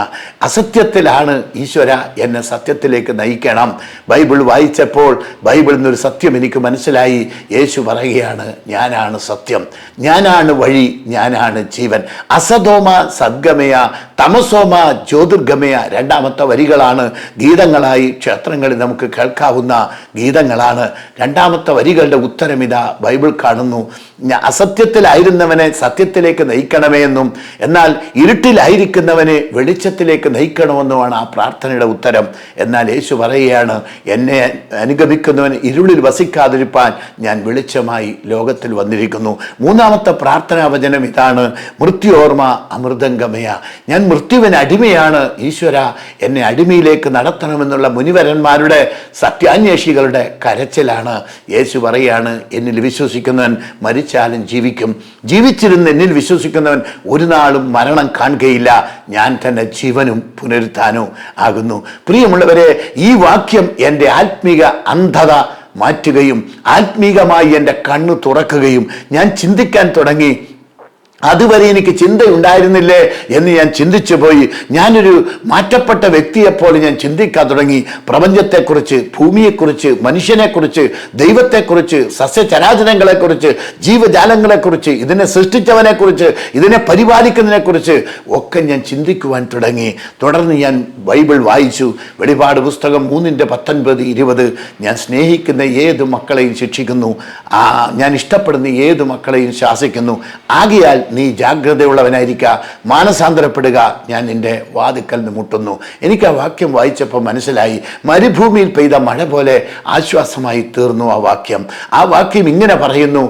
Speaker 1: അസത്യത്തിലാണ് ഈശ്വര എന്നെ സത്യത്തിലേക്ക് നയിക്കണം. ബൈബിൾ വായിച്ചപ്പോൾ ബൈബിളിൽ നിന്നൊരു സത്യം എനിക്ക് മനസ്സിലായി. യേശു പറയുകയാണ്, ഞാനാണ് സത്യം, ഞാനാണ് വഴി, ഞാനാണ് ജീവൻ. അസതോമ സദ്ഗമയ തമസോമ ജ്യോതിർഗമയ. 2-ാമത്തെ വരികളാണ് ഗീതങ്ങളായി ക്ഷേത്രങ്ങളിൽ നമുക്ക് കേൾക്കാവുന്ന ഗീതങ്ങളാണ്. 2-ാമത്തെ വരികളുടെ ഉത്തരം ഇതാ ബൈബിൾ കാണുന്നു, അസത്യത്തിലായിരുന്നവനെ സത്യത്തിലേക്ക് നയിക്കണമേ എന്നും, എന്നാൽ ഇരുട്ടിലായിരിക്കുന്നവനെ വെളിച്ചത്തിലേക്ക് നയിക്കണമെന്നുമാണ് ആ പ്രാർത്ഥനയുടെ ഉത്തരം. എന്നാൽ യേശു പറയുകയാണ്, എന്നെ അനുഗമിക്കുന്നവൻ ഇരുളിൽ വസിക്കാതിരിപ്പാൻ ഞാൻ വെളിച്ചമായി ലോകത്തിൽ വന്നിരിക്കുന്നു. 3-ാമത്തെ പ്രാർത്ഥനാ വചനം ഇതാണ്, മൃത്യോർമ്മ അമൃതംഗമയ. ഞാൻ മൃത്യുവിന് അടിമയാണ്, ഈശ്വര എന്നെ അടിമയിലേക്ക് നടത്തണമെന്നുള്ള മുനിവരന്മാരുടെ സത്യാന്വേഷികളുടെ കരച്ചിലാണ്. യേശു പറയുകയാണ്, എന്നിൽ വിശ്വസിക്കുന്നവൻ മരിച്ചാലും ജീവിക്കും, ജീവിച്ചിരുന്ന് എന്നിൽ വിശ്വസിക്കുന്നവൻ ഒരു നാളും മരണം കാണുകയില്ല, ഞാൻ തന്നെ ജീവനും പുനരുത്ഥാനവും ആകുന്നു. പ്രിയമുള്ളവരെ, ഈ വാക്യം എൻ്റെ ആത്മീക അന്ധത മാറ്റുകയും ആത്മീകമായി എൻ്റെ കണ്ണ് തുറക്കുകയും ഞാൻ ചിന്തിക്കാൻ തുടങ്ങി, അതുവരെ എനിക്ക് ചിന്തയുണ്ടായിരുന്നില്ലേ എന്ന് ഞാൻ ചിന്തിച്ചു പോയി. ഞാനൊരു മാറ്റപ്പെട്ട വ്യക്തിയെപ്പോലെ ഞാൻ ചിന്തിക്കാൻ തുടങ്ങി. പ്രപഞ്ചത്തെക്കുറിച്ച്, ഭൂമിയെക്കുറിച്ച്, മനുഷ്യനെക്കുറിച്ച്, ദൈവത്തെക്കുറിച്ച്, സസ്യചരാചരങ്ങളെക്കുറിച്ച്, ജീവജാലങ്ങളെക്കുറിച്ച്, ഇതിനെ സൃഷ്ടിച്ചവനെക്കുറിച്ച്, ഇതിനെ പരിപാലിക്കുന്നതിനെക്കുറിച്ച് ഒക്കെ ഞാൻ ചിന്തിക്കുവാൻ തുടങ്ങി. തുടർന്ന് ഞാൻ ബൈബിൾ വായിച്ചു. വെളിപാട് പുസ്തകം 3:19-20. ഞാൻ സ്നേഹിക്കുന്ന ഏത് മക്കളെയും ശിക്ഷിക്കുന്നു, ഞാൻ ഇഷ്ടപ്പെടുന്ന ഏത് മക്കളെയും ശാസിക്കുന്നു. ആകയാൽ നീ ജാഗ്രതയുള്ളവനായിരിക്കുക, മാനസാന്തരപ്പെടുക, ഞാൻ നിന്റെ വാതിക്കൽ നിന്ന് മുട്ടുന്നു. എനിക്ക് ആ വാക്യം വായിച്ചപ്പോൾ മനസ്സിലായി, മരുഭൂമിയിൽ പെയ്ത മഴ പോലെ ആശ്വാസമായി തീർന്നു ആ വാക്യം. ആ വാക്യം ഇങ്ങനെ പറയുന്നു,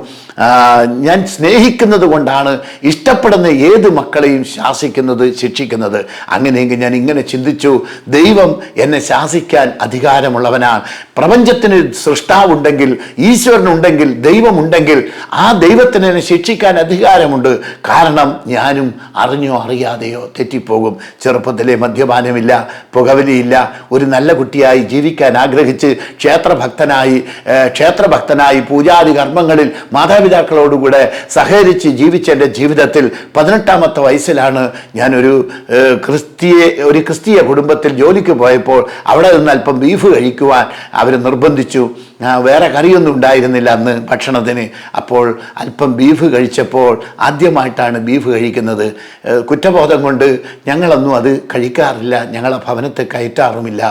Speaker 1: ഞാൻ സ്നേഹിക്കുന്നത് കൊണ്ടാണ് ഇഷ്ടപ്പെടുന്ന ഏത് മക്കളെയും ശാസിക്കുന്നത്, ശിക്ഷിക്കുന്നത്. അങ്ങനെയെങ്കിൽ ഞാൻ ഇങ്ങനെ ചിന്തിച്ചു, ദൈവം എന്നെ ശാസിക്കാൻ അധികാരമുള്ളവനാണ്. പ്രപഞ്ചത്തിന് സൃഷ്ടാവുണ്ടെങ്കിൽ, ഈശ്വരനുണ്ടെങ്കിൽ, ദൈവമുണ്ടെങ്കിൽ ആ ദൈവത്തിന് എന്നെ ശിക്ഷിക്കാൻ അധികാരമുണ്ട്. കാരണം ഞാനും അറിഞ്ഞോ അറിയാതെയോ തെറ്റിപ്പോകും. ചെറുപ്പത്തിലെ മദ്യപാനമില്ല, പുകവലിയില്ല, ഒരു നല്ല കുട്ടിയായി ജീവിക്കാൻ ആഗ്രഹിച്ച് ക്ഷേത്രഭക്തനായി പൂജാതി കർമ്മങ്ങളിൽ മാതാപിതാക്കളോടുകൂടെ സഹകരിച്ച് ജീവിച്ച എൻ്റെ ജീവിതത്തിൽ 18-ാമത്തെ വയസ്സിലാണ് ഞാനൊരു ക്രിസ്തീയ കുടുംബത്തിൽ ജോലിക്ക് പോയപ്പോൾ അവിടെ നിന്ന് അല്പം ബീഫ് കഴിക്കുവാൻ അവർ നിർബന്ധിച്ചു. വേറെ കറിയൊന്നും ഉണ്ടായിരുന്നില്ല അന്ന് ഭക്ഷണത്തിന്. അപ്പോൾ അല്പം ബീഫ് കഴിച്ചപ്പോൾ, ആദ്യമായിട്ടാണ് ബീഫ് കഴിക്കുന്നത്, കുറ്റബോധം കൊണ്ട് ഞങ്ങളൊന്നും അത് കഴിക്കാറില്ല, ഞങ്ങളെ ഭവനത്തെ കയറ്റാറുമില്ല.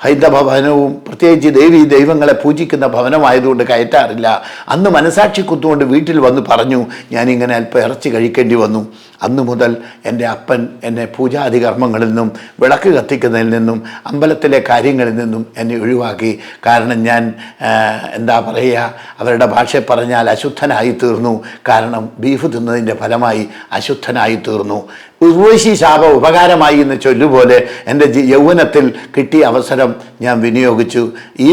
Speaker 1: ഹൈന്ദവ ഭവനവും പ്രത്യേകിച്ച് ദൈവങ്ങളെ പൂജിക്കുന്ന ഭവനമായതുകൊണ്ട് കയറ്റാറില്ല. അന്ന് മനസാക്ഷി കുത്തുകൊണ്ട് വീട്ടിൽ വന്ന് പറഞ്ഞു, ഞാനിങ്ങനെ അല്പം ഇറച്ചി കഴിക്കേണ്ടി വന്നു. അന്നു മുതൽ എൻ്റെ അപ്പൻ എന്നെ പൂജാതി കർമ്മങ്ങളിൽ നിന്നും, വിളക്ക് കത്തിക്കുന്നതിൽ നിന്നും, അമ്പലത്തിലെ കാര്യങ്ങളിൽ നിന്നും എന്നെ ഒഴിവാക്കി. കാരണം ഞാൻ എന്താ പറയുക, അവരുടെ ഭാഷ പറഞ്ഞാൽ അശുദ്ധനായി തീർന്നു. കാരണം ബീഫ് തിന്നതിൻ്റെ ഫലമായി അശുദ്ധനായി തീർന്നു. ഉർവശി ശാപം ഉപകാരമായി എന്ന് ചൊല്ലുപോലെ എൻ്റെ യൗവനത്തിൽ കിട്ടിയ അവസരം ഞാൻ വിനിയോഗിച്ചു. ഈ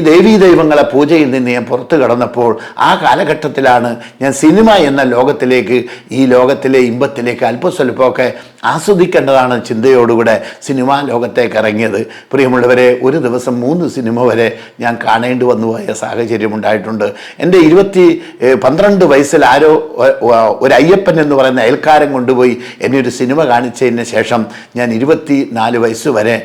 Speaker 1: ദൈവങ്ങളെ പൂജയിൽ നിന്ന് ഞാൻ പുറത്തു കടന്നപ്പോൾ ആ കാലഘട്ടത്തിലാണ് ഞാൻ സിനിമ എന്ന ലോകത്തിലേക്ക്, ഈ ലോകത്തിലെ ഇമ്പത്തിലേക്ക് അല്പസ്വല്പമൊക്കെ ആസ്വദിക്കേണ്ടതാണ് ചിന്തയോടുകൂടെ സിനിമാ ലോകത്തേക്ക് ഇറങ്ങിയത്. പ്രിയമുള്ളവരെ, ഒരു ദിവസം 3 സിനിമ വരെ ഞാൻ കാണേണ്ടി വന്നുപോയ സാഹചര്യം ഉണ്ടായിട്ടുണ്ട്. എൻ്റെ 12 വയസ്സിൽ ആരോ ഒരു അയ്യപ്പൻ എന്ന് പറയുന്ന അയൽക്കാരൻ കൊണ്ടുപോയി എന്നെ ഒരു സിനിമ കാണിച്ചതിന് ശേഷം ഞാൻ 24 വയസ്സ് വരെ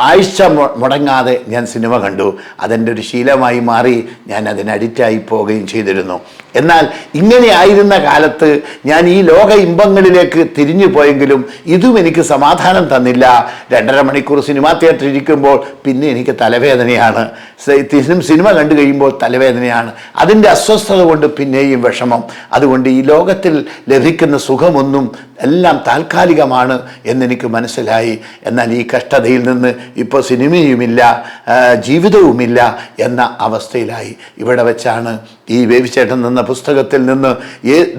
Speaker 1: ആഴ്ച മുടങ്ങാതെ ഞാൻ സിനിമ കണ്ടു. അതെൻ്റെ ഒരു ശീലമായി മാറി. ഞാൻ അതിന് അഡിക്റ്റായി പോവുകയും ചെയ്തിരുന്നു. എന്നാൽ ഇങ്ങനെ ആയിരുന്ന കാലത്ത് ഞാൻ ഈ ലോക ഇമ്പങ്ങളിലേക്ക് തിരിഞ്ഞു പോയെങ്കിലും ഇതും എനിക്ക് സമാധാനം തന്നില്ല. 2.5 മണിക്കൂർ സിനിമാ തിയേറ്ററിൽ ഇരിക്കുമ്പോൾ പിന്നെ എനിക്ക് തലവേദനയാണ്. സിനിമ കണ്ടു കഴിയുമ്പോൾ തലവേദനയാണ്. അതിൻ്റെ അസ്വസ്ഥത കൊണ്ട് പിന്നെയും വിഷമം. അതുകൊണ്ട് ഈ ലോകത്തിൽ ലഭിക്കുന്ന സുഖമൊന്നും എല്ലാം താൽക്കാലികമാണ് എന്നെനിക്ക് മനസ്സിലായി. എന്നാൽ ഈ കഷ്ടതയിൽ നിന്ന് ഇപ്പോൾ സിനിമയുമില്ല, ജീവിതവുമില്ല എന്ന അവസ്ഥയിലായി. ഇവിടെ വെച്ചാണ് ഈ വേവിച്ചേട്ടൻ എന്ന പുസ്തകത്തിൽ നിന്ന്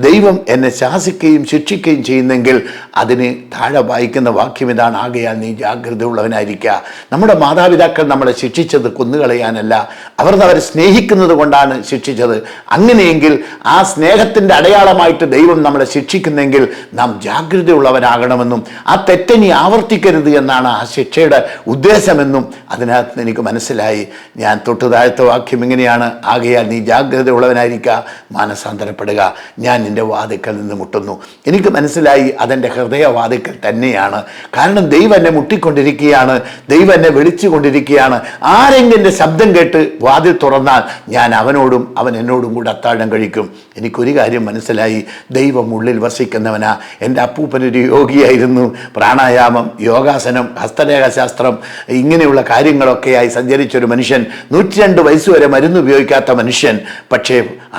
Speaker 1: ദൈവം എന്നെ ശാസിക്കുകയും ശിക്ഷിക്കുകയും ചെയ്യുന്നെങ്കിൽ അതിന് താഴെ വായിക്കുന്ന വാക്യം ഇതാണ്, ആകയാൽ നീ ജാഗ്രതയുള്ളവനായിരിക്കുക. നമ്മുടെ മാതാപിതാക്കൾ നമ്മളെ ശിക്ഷിച്ചത് കൊന്നുകളയാനല്ല, അവരെ സ്നേഹിക്കുന്നത് കൊണ്ടാണ് ശിക്ഷിച്ചത്. അങ്ങനെയെങ്കിൽ ആ സ്നേഹത്തിൻ്റെ അടയാളമായിട്ട് ദൈവം നമ്മളെ ശിക്ഷിക്കുന്നെങ്കിൽ നാം ജാഗ്രതയുള്ളവനാകണമെന്നും ആ തെറ്റിനി ആവർത്തിക്കരുത് എന്നാണ് ആ ശിക്ഷയുടെ ഉദ്ദേശമെന്നും അതിനകത്ത് എനിക്ക് മനസ്സിലായി. ഞാൻ തൊട്ടു താഴത്തെ വാക്യം ഇങ്ങനെയാണ്, ആകയാൽ നീ ജാഗ്രതയുള്ളവനായിരിക്കുക, മാനസാന്തരപ്പെടുക, ഞാൻ നിൻ്റെ വാതിക്കൽ നിന്ന് മുട്ടുന്നു. എനിക്ക് മനസ്സിലായി അതെൻ്റെ ഹൃദയവാതിക്കൽ തന്നെയാണ്. കാരണം ദൈവം എന്നെ മുട്ടിക്കൊണ്ടിരിക്കുകയാണ്, ദൈവം എന്നെ വിളിച്ചു കൊണ്ടിരിക്കുകയാണ്. ആരെങ്കിലും എൻ്റെ ശബ്ദം കേട്ട് വാതിൽ തുറന്നാൽ ഞാൻ അവനോടും അവൻ എന്നോടും കൂടെ അത്താഴം കഴിക്കും. എനിക്കൊരു കാര്യം മനസ്സിലായി, ദൈവം ഉള്ളിൽ വസിക്കുന്നവനാ. എൻ്റെ അപ്പൂപ്പനൊരു യോഗിയായിരുന്നു. പ്രാണായാമം, യോഗാസനം, ഹസ്തരേഖാശാസ്ത്രം ഇങ്ങനെയുള്ള കാര്യങ്ങളൊക്കെയായി സഞ്ചരിച്ചൊരു മനുഷ്യൻ, 102 വയസ്സ് വരെ മരുന്ന് ഉപയോഗിക്കാത്ത മനുഷ്യൻ. പക്ഷേ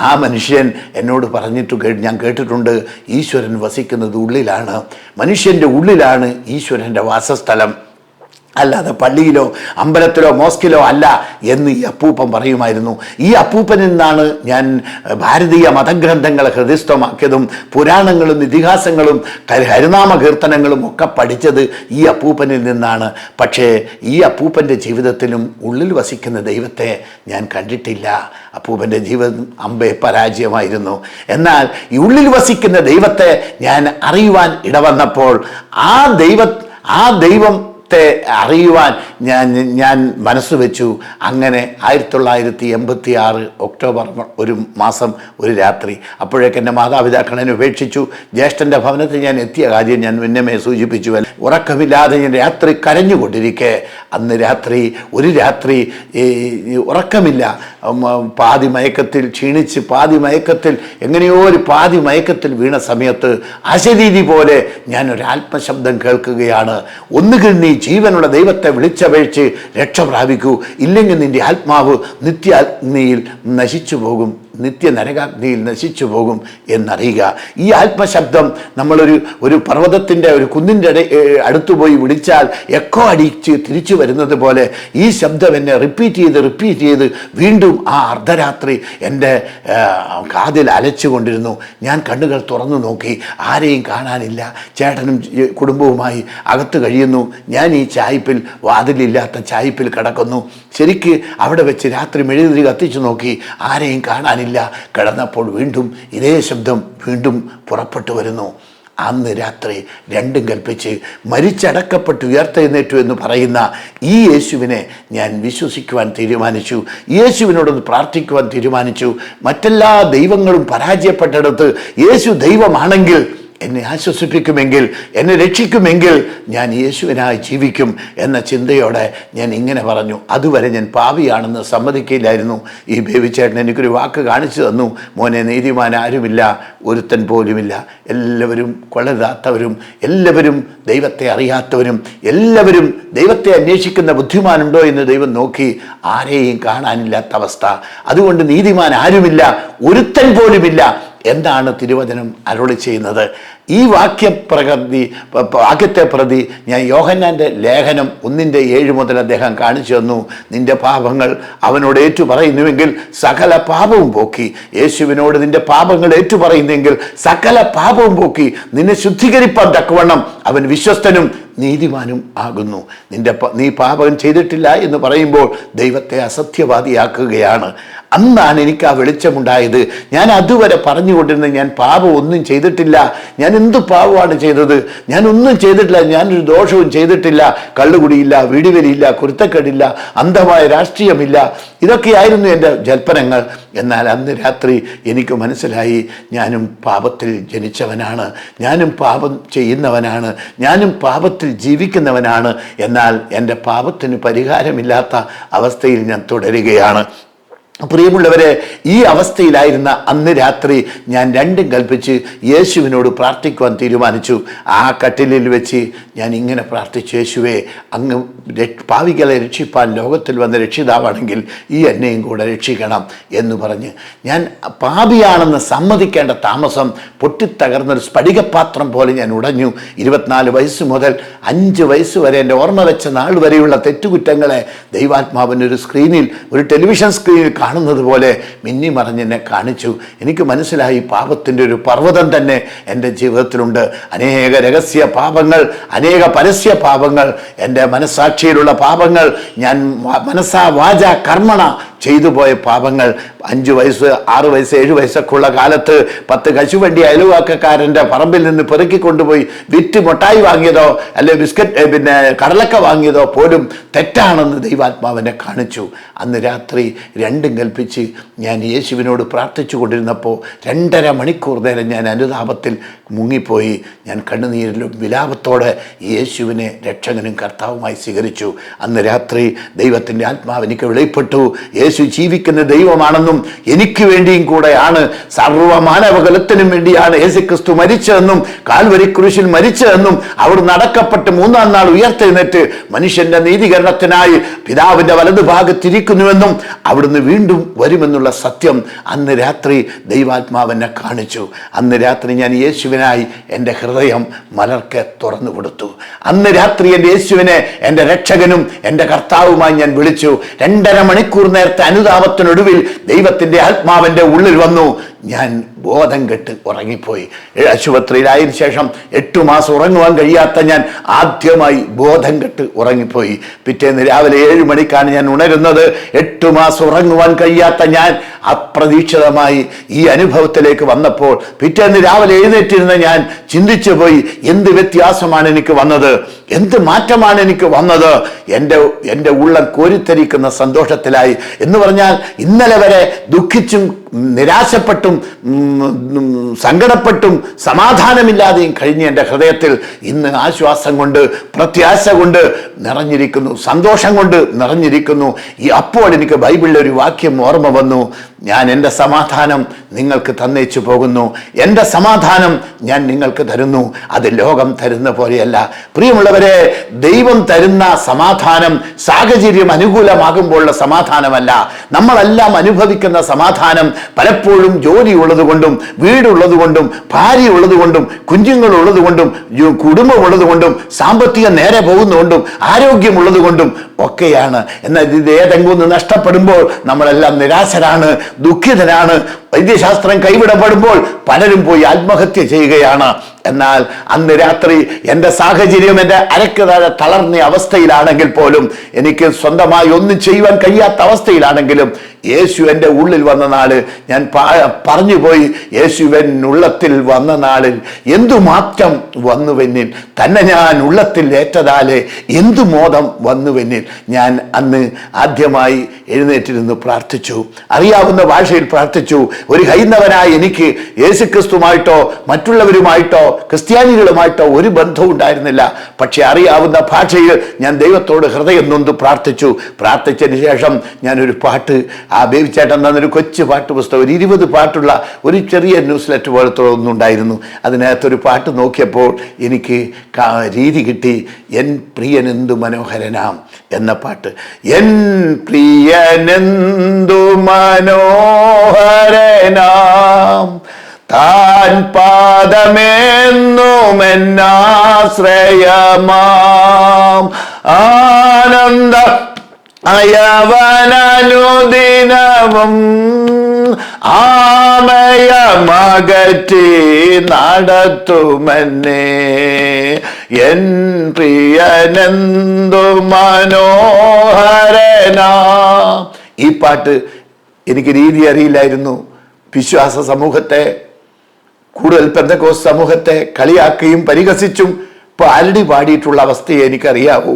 Speaker 1: ആ മനുഷ്യൻ എന്നോട് ഞാൻ കേട്ടിട്ടുണ്ട്, ഈശ്വരൻ വസിക്കുന്നത് ഉള്ളിലാണ്, മനുഷ്യൻ്റെ ഉള്ളിലാണ് ഈശ്വരൻ്റെ വാസസ്ഥലം, അല്ലാതെ പള്ളിയിലോ അമ്പലത്തിലോ മോസ്കിലോ അല്ല എന്ന് ഈ അപ്പൂപ്പൻ പറയുമായിരുന്നു. ഈ അപ്പൂപ്പനിൽ നിന്നാണ് ഞാൻ ഭാരതീയ മതഗ്രന്ഥങ്ങൾ ഹൃദയസ്ഥമാക്കിയതും പുരാണങ്ങളും ഇതിഹാസങ്ങളും ഹരിനാമ കീർത്തനങ്ങളും ഒക്കെ പഠിച്ചത് ഈ അപ്പൂപ്പനിൽ നിന്നാണ്. പക്ഷേ ഈ അപ്പൂപ്പൻ്റെ ജീവിതത്തിലും ഉള്ളിൽ വസിക്കുന്ന ദൈവത്തെ ഞാൻ കണ്ടിട്ടില്ല. അപ്പൂപ്പൻ്റെ ജീവിതം അമ്പേ പരാജയമായിരുന്നു. എന്നാൽ ഈ ഉള്ളിൽ വസിക്കുന്ന ദൈവത്തെ ഞാൻ അറിയുവാൻ ഇടവന്നപ്പോൾ ആ ദൈവം അറിയുവാൻ ഞാൻ മനസ്സ് വെച്ചു. അങ്ങനെ 1986 ഒക്ടോബർ ഒരു മാസം ഒരു രാത്രി. അപ്പോഴേക്ക് എൻ്റെ മാതാപിതാക്കൾ എന്നെ ഉപേക്ഷിച്ചു. ജ്യേഷ്ഠൻ്റെ ഭവനത്തിൽ ഞാൻ എത്തിയ കാര്യം ഞാൻ മുന്നമേ സൂചിപ്പിച്ചു. ഉറക്കമില്ലാതെ ഞാൻ രാത്രി കരഞ്ഞുകൊണ്ടിരിക്കെ ഒരു രാത്രി ഉറക്കമില്ല. പാതി മയക്കത്തിൽ ക്ഷീണിച്ച് എങ്ങനെയോ ഒരു പാതി മയക്കത്തിൽ വീണ സമയത്ത് അശരീരി പോലെ ഞാനൊരു ആത്മശബ്ദം കേൾക്കുകയാണ്. ഒന്നുകിൽ നീ ജീവനുള്ള ദൈവത്തെ വിളിച്ചപേക്ഷിച്ച് രക്ഷ പ്രാപിക്കൂ, ഇല്ലെങ്കിൽ നിന്റെ ആത്മാവ് നിത്യാഗ്നിയിൽ നശിച്ചു പോകും, നിത്യ നരകാഗ്നിയിൽ നശിച്ചു പോകും എന്നറിയുക. ഈ ആത്മശബ്ദം ഒരു പർവ്വതത്തിൻ്റെ ഒരു കുന്നിൻ്റെ അടുത്തുപോയി വിളിച്ചാൽ എക്കോ അടിച്ച് തിരിച്ചു വരുന്നത് പോലെ ഈ ശബ്ദം എന്നെ റിപ്പീറ്റ് ചെയ്ത് വീണ്ടും ആ അർദ്ധരാത്രി എൻ്റെ കാതിൽ അലച്ചുകൊണ്ടിരുന്നു. ഞാൻ കണ്ണുകൾ തുറന്നു നോക്കി, ആരെയും കാണാനില്ല. ചേട്ടനും കുടുംബവുമായി അകത്ത് കഴിയുന്നു. ഞാൻ ഈ ചായ്പിൽ, വാതിലില്ലാത്ത ചായ്പിൽ കിടക്കുന്നു. ശരിക്ക് അവിടെ വെച്ച് രാത്രി മെഴുകുതിരി കത്തിച്ചു നോക്കി, ആരെയും കാണാനില്ല. കിടന്നപ്പോൾ വീണ്ടും ഇതേ ശബ്ദം വീണ്ടും പുറപ്പെട്ടു വരുന്നു. അന്ന് രാത്രി രണ്ടും കൽപ്പിച്ച് മരിച്ചടക്കപ്പെട്ട് ഉയർത്തെഴുന്നേറ്റു എന്ന് പറയുന്ന ഈ യേശുവിനെ ഞാൻ വിശ്വസിക്കുവാൻ തീരുമാനിച്ചു. യേശുവിനോടൊന്ന് പ്രാർത്ഥിക്കുവാൻ തീരുമാനിച്ചു. മറ്റെല്ലാ ദൈവങ്ങളും പരാജയപ്പെട്ടിടത്ത് യേശു ദൈവമാണെങ്കിൽ, എന്നെ ആശ്വസിപ്പിക്കുമെങ്കിൽ, എന്നെ രക്ഷിക്കുമെങ്കിൽ ഞാൻ യേശുവിനായി ജീവിക്കും എന്ന ചിന്തയോടെ ഞാൻ ഇങ്ങനെ പറഞ്ഞു. അതുവരെ ഞാൻ പാപിയാണെന്ന് സമ്മതിക്കില്ലായിരുന്നു. ഈ ബേബിച്ചേട്ടൻ എനിക്കൊരു വാക്ക് കാണിച്ചു തന്നു. മോനെ, നീതിമാൻ ആരുമില്ല, ഒരുത്തൻ പോലുമില്ല. എല്ലാവരും കൊള്ളരുതാത്തവരും, എല്ലാവരും ദൈവത്തെ അറിയാത്തവരും, എല്ലാവരും ദൈവത്തെ അന്വേഷിക്കുന്ന ബുദ്ധിമാനുണ്ടോ എന്ന് ദൈവം നോക്കി ആരെയും കാണാനില്ലാത്ത അവസ്ഥ. അതുകൊണ്ട് നീതിമാൻ ആരുമില്ല, ഒരുത്തൻ പോലുമില്ല എന്താണ് തിരുവചനം അരുളി ചെയ്യുന്നത്. ഈ വാക്യത്തെ പ്രതി ഞാൻ യോഹന്നാൻ്റെ ലേഖനം 1:7 മുതൽ അദ്ദേഹം കാണിച്ചു തന്നു. നിന്റെ പാപങ്ങൾ അവനോട് ഏറ്റുപറയുന്നുവെങ്കിൽ സകല പാപവും പോക്കി. യേശുവിനോട് നിന്റെ പാപങ്ങൾ ഏറ്റുപറയുന്നെങ്കിൽ സകല പാപവും പോക്കി നിന്നെ ശുദ്ധീകരിപ്പാൻ തക്കവണ്ണം അവൻ വിശ്വസ്തനും നീതിമാനും ആകുന്നു. നീ പാപം ചെയ്തിട്ടില്ല എന്ന് പറയുമ്പോൾ ദൈവത്തെ അസത്യവാദിയാക്കുകയാണ്. അന്നാണ് എനിക്ക് ആ വെളിച്ചമുണ്ടായത്. ഞാൻ അതുവരെ പറഞ്ഞുകൊണ്ടിരുന്നത് ഞാൻ പാപം ഒന്നും ചെയ്തിട്ടില്ല, ഞാൻ എന്ത് പാപമാണ് ചെയ്തത്, ഞാൻ ഒന്നും ചെയ്തിട്ടില്ല, ഞാനൊരു ദോഷവും ചെയ്തിട്ടില്ല, കള്ളുകുടിയില്ല, വീടിവലിയില്ല, കുരുത്തക്കേടില്ല, അന്ധമായ രാഷ്ട്രീയമില്ല, ഇതൊക്കെയായിരുന്നു എൻ്റെ ജൽപ്പനങ്ങൾ. എന്നാൽ അന്ന് രാത്രി എനിക്ക് മനസ്സിലായി, ഞാനും പാപത്തിൽ ജനിച്ചവനാണ്, ഞാനും പാപം ചെയ്യുന്നവനാണ്, ഞാനും പാപത്തിൽ ജീവിക്കുന്നവനാണ്. എന്നാൽ എൻ്റെ പാപത്തിന് പരിഹാരമില്ലാത്ത അവസ്ഥയിൽ ഞാൻ തുടരുകയാണ്. പ്രിയമുള്ളവരെ, ഈ അവസ്ഥയിലായിരുന്ന അന്ന് രാത്രി ഞാൻ രണ്ടും കൽപ്പിച്ച് യേശുവിനോട് പ്രാർത്ഥിക്കുവാൻ തീരുമാനിച്ചു. ആ കട്ടിലിൽ വെച്ച് ഞാൻ ഇങ്ങനെ പ്രാർത്ഥിച്ചു, യേശുവേ, അങ്ങ് പാവികളെ രക്ഷിപ്പാൻ ലോകത്തിൽ വന്ന രക്ഷിതാവാണെങ്കിൽ ഈ എന്നെയും കൂടെ രക്ഷിക്കണം എന്ന് പറഞ്ഞ് ഞാൻ പാപിയാണെന്ന് സമ്മതിക്കേണ്ട താമസം പൊട്ടിത്തകർന്നൊരു സ്ഫടികപാത്രം പോലെ ഞാൻ ഉടഞ്ഞു. 24 വയസ്സ് മുതൽ 5 വയസ്സ് വരെ എൻ്റെ ഓർമ്മ വെച്ച നാൾ വരെയുള്ള തെറ്റുകുറ്റങ്ങളെ ദൈവാത്മാവിനൊരു സ്ക്രീനിൽ, ഒരു ടെലിവിഷൻ സ്ക്രീനിൽ കാണുന്നത് പോലെ മിന്നി മറിഞ്ഞെന്നെ കാണിച്ചു. എനിക്ക് മനസ്സിലായി, പാപത്തിൻ്റെ ഒരു പർവ്വതം തന്നെ എൻ്റെ ജീവിതത്തിലുണ്ട്. അനേക രഹസ്യ പാപങ്ങൾ, അനേക പരസ്യ പാപങ്ങൾ, എൻ്റെ മനസ്സാക്ഷിയിലുള്ള പാപങ്ങൾ, ഞാൻ മനസ്സാ വാച കർമ്മണ ചെയ്തു പോയ പാപങ്ങൾ. 5 വയസ്സ് 6 വയസ്സ് 7 വയസ്സൊക്കെ ഉള്ള കാലത്ത് 10 കശുവണ്ടി അയൽവാക്കക്കാരൻ്റെ പറമ്പിൽ നിന്ന് പെറുക്കി കൊണ്ടുപോയി വിറ്റ് മുട്ടായി വാങ്ങിയതോ അല്ലെ കടലക്ക വാങ്ങിയതോ പോലും തെറ്റാണെന്ന് ദൈവാത്മാവിനെ കാണിച്ചു. അന്ന് രാത്രി രണ്ടും കൽപ്പിച്ച് ഞാൻ യേശുവിനോട് പ്രാർത്ഥിച്ചു കൊണ്ടിരുന്നപ്പോൾ 2.5 മണിക്കൂർ നേരം ഞാൻ അനുതാപത്തിൽ മുങ്ങിപ്പോയി. ഞാൻ കണ്ണുനീരിലും വിലാപത്തോടെ യേശുവിനെ രക്ഷകനും കർത്താവുമായി സ്വീകരിച്ചു. അന്ന് രാത്രി ദൈവത്തിൻ്റെ ആത്മാവ് എനിക്ക് വെളിപ്പെട്ടു. യേശു ജീവിക്കുന്ന ദൈവമാണെന്നും എനിക്ക് വേണ്ടിയും കൂടെയാണ്, സർവ്വമാനവകുലത്തിനും വേണ്ടിയാണ് യേശുക്രിസ്തു മരിച്ചതെന്നും കാൽവരി ക്രൂശിൽ മരിച്ചതെന്നും അവിടുന്ന് അടക്കപ്പെട്ട് 3-ാം നാൾ ഉയർത്തെഴുന്നേറ്റ് മനുഷ്യന്റെ നീതീകരണത്തിനായി പിതാവിന്റെ വലതുഭാഗത്തിരിക്കുന്നുവെന്നും അവിടുന്ന് വീണ്ടും വരുമെന്നുള്ള സത്യം അന്ന് രാത്രി ദൈവാത്മാവെന്നെ കാണിച്ചു. അന്ന് രാത്രി ഞാൻ യേശുവിനായി എൻ്റെ ഹൃദയം മലർക്കെ തുറന്നു കൊടുത്തു. അന്ന് രാത്രി എൻ്റെ യേശുവിനെ എൻ്റെ രക്ഷകനും എൻ്റെ കർത്താവുമായി ഞാൻ വിളിച്ചു. 2.5 മണിക്കൂർ നേരത്തെ അനുതാപത്തിനൊടുവിൽ ദൈവത്തിൻ്റെ ആത്മാവിൻ്റെ ഉള്ളിൽ വന്നു. ഞാൻ ബോധം കെട്ട് ഉറങ്ങിപ്പോയി. ആശുപത്രിയിലായതിനു ശേഷം 8 മാസം ഉറങ്ങുവാൻ കഴിയാത്ത ഞാൻ ആദ്യമായി ബോധം കെട്ട് ഉറങ്ങിപ്പോയി. പിറ്റേന്ന് രാവിലെ 7 മണിക്കാണ് ഞാൻ ഉണരുന്നത്. 8 മാസം ഉറങ്ങുവാൻ കഴിയാത്ത ഞാൻ അപ്രതീക്ഷിതമായി ഈ അനുഭവത്തിലേക്ക് വന്നപ്പോൾ പിറ്റേന്ന് രാവിലെ എഴുന്നേറ്റിരുന്ന ഞാൻ ചിന്തിച്ചു പോയി, എന്ത് വ്യത്യാസമാണ് എനിക്ക് വന്നത്, എന്ത് മാറ്റമാണ് എനിക്ക് വന്നത്. എൻ്റെ ഉള്ളം കോരിത്തരിക്കുന്ന സന്തോഷത്തിലായി. എന്ന് പറഞ്ഞാൽ ഇന്നലെ വരെ ദുഃഖിച്ചും നിരാശപ്പെട്ടും സങ്കടപ്പെട്ടും സമാധാനമില്ലാതെയും കഴിഞ്ഞ എൻ്റെ ഹൃദയത്തിൽ ഇന്ന് ആശ്വാസം കൊണ്ട്, പ്രത്യാശ കൊണ്ട് നിറഞ്ഞിരിക്കുന്നു, സന്തോഷം കൊണ്ട് നിറഞ്ഞിരിക്കുന്നു. അപ്പോൾ എനിക്ക് ബൈബിളിലെ ഒരു വാക്യം ഓർമ്മ വന്നു, ഞാൻ എൻ്റെ സമാധാനം നിങ്ങൾക്ക് തന്നേച്ചു പോകുന്നു, എൻ്റെ സമാധാനം ഞാൻ നിങ്ങൾക്ക് തരുന്നു, അത് ലോകം തരുന്ന പോലെയല്ല. പ്രിയമുള്ളവരെ, ദൈവം തരുന്ന സമാധാനം സാഹചര്യം അനുകൂലമാകുമ്പോഴുള്ള സമാധാനമല്ല. നമ്മളെല്ലാം അനുഭവിക്കുന്ന സമാധാനം പലപ്പോഴും ജോലി ഉള്ളതുകൊണ്ടും, വീടുള്ളത് കൊണ്ടും, ഭാര്യ ഉള്ളത് കൊണ്ടും, കുഞ്ഞുങ്ങളുള്ളത് കൊണ്ടും, കുടുംബം ഉള്ളത് കൊണ്ടും, സാമ്പത്തികം നേരെ പോകുന്നതുകൊണ്ടും, ആരോഗ്യമുള്ളത് കൊണ്ടും ഒക്കെയാണ്. എന്നാൽ ഇത് ഏതെങ്കിലും ഒന്ന് നഷ്ടപ്പെടുമ്പോൾ നമ്മളെല്ലാം നിരാശരാണ്, ദുഃഖിതരാണ്. വൈദ്യശാസ്ത്രം കൈവിടപ്പെടുമ്പോൾ പലരും പോയി ആത്മഹത്യ ചെയ്യുകയാണ്. എന്നാൽ അന്ന് രാത്രി എൻ്റെ സാഹചര്യം എൻ്റെ അരക്ക് താഴെ തളർന്ന അവസ്ഥയിലാണെങ്കിൽ പോലും, എനിക്ക് സ്വന്തമായി ഒന്നും ചെയ്യുവാൻ കഴിയാത്ത അവസ്ഥയിലാണെങ്കിലും, യേശു എൻ്റെ ഉള്ളിൽ വന്ന നാള് ഞാൻ പറഞ്ഞു പോയി, യേശുവൻ ഉള്ളത്തിൽ വന്ന നാളിൽ എന്തു മാറ്റം വന്നുവെന്നിൽ, തന്നെ ഞാൻ ഉള്ളത്തിൽ ഏറ്റതാലേ എന്തു മോദം വന്നുവെന്നിൽ. ഞാൻ അന്ന് ആദ്യമായി എഴുന്നേറ്റിരുന്ന് പ്രാർത്ഥിച്ചു, അറിയാവുന്ന ഭാഷയിൽ പ്രാർത്ഥിച്ചു. ഒരു ഹൈന്ദവനായി എനിക്ക് യേശുക്രിസ്തുമായിട്ടോ മറ്റുള്ളവരുമായിട്ടോ ക്രിസ്ത്യാനികളുമായിട്ടോ ഒരു ബന്ധവും ഉണ്ടായിരുന്നില്ല. പക്ഷെ അറിയാവുന്ന ഭാഷയിൽ ഞാൻ ദൈവത്തോട് ഹൃദയം നൊന്ത് പ്രാർത്ഥിച്ചു. പ്രാർത്ഥിച്ചതിന് ശേഷം ഞാനൊരു പാട്ട്, ആ ബേബിച്ചേട്ടൻ തന്നൊരു കൊച്ചു പാട്ട് പുസ്തകം, ഒരു 20 പാട്ടുള്ള ഒരു ചെറിയ ന്യൂസ് ലെറ്റർ പോലത്തെ ഒന്നുണ്ടായിരുന്നു. അതിനകത്തൊരു പാട്ട് നോക്കിയപ്പോൾ എനിക്ക് രീതി കിട്ടി. എൻ പ്രിയനെന്തു മനോഹരനാം എന്ന പാട്ട്. എൻ പ്രിയനെന്തു മനോഹരനാം, താൻ പാദമെന്നുമെന്നാശ്രയമാം, ആനന്ദ അയവനനുദിനവും ആമയമകറ്റി നടത്തുമെന്നേ. എൻ പ്രിയനെന്തു മനോഹരനാ. ഈ പാട്ട് എനിക്ക് രീതി അറിയില്ലായിരുന്നു. വിശ്വാസ സമൂഹത്തെ, കൂടുതൽ പെന്തക്കോസ്ത് സമൂഹത്തെ കളിയാക്കുകയും പരിഹസിച്ചും പാരടി പാടിയിട്ടുള്ള അവസ്ഥയെ എനിക്കറിയാവൂ.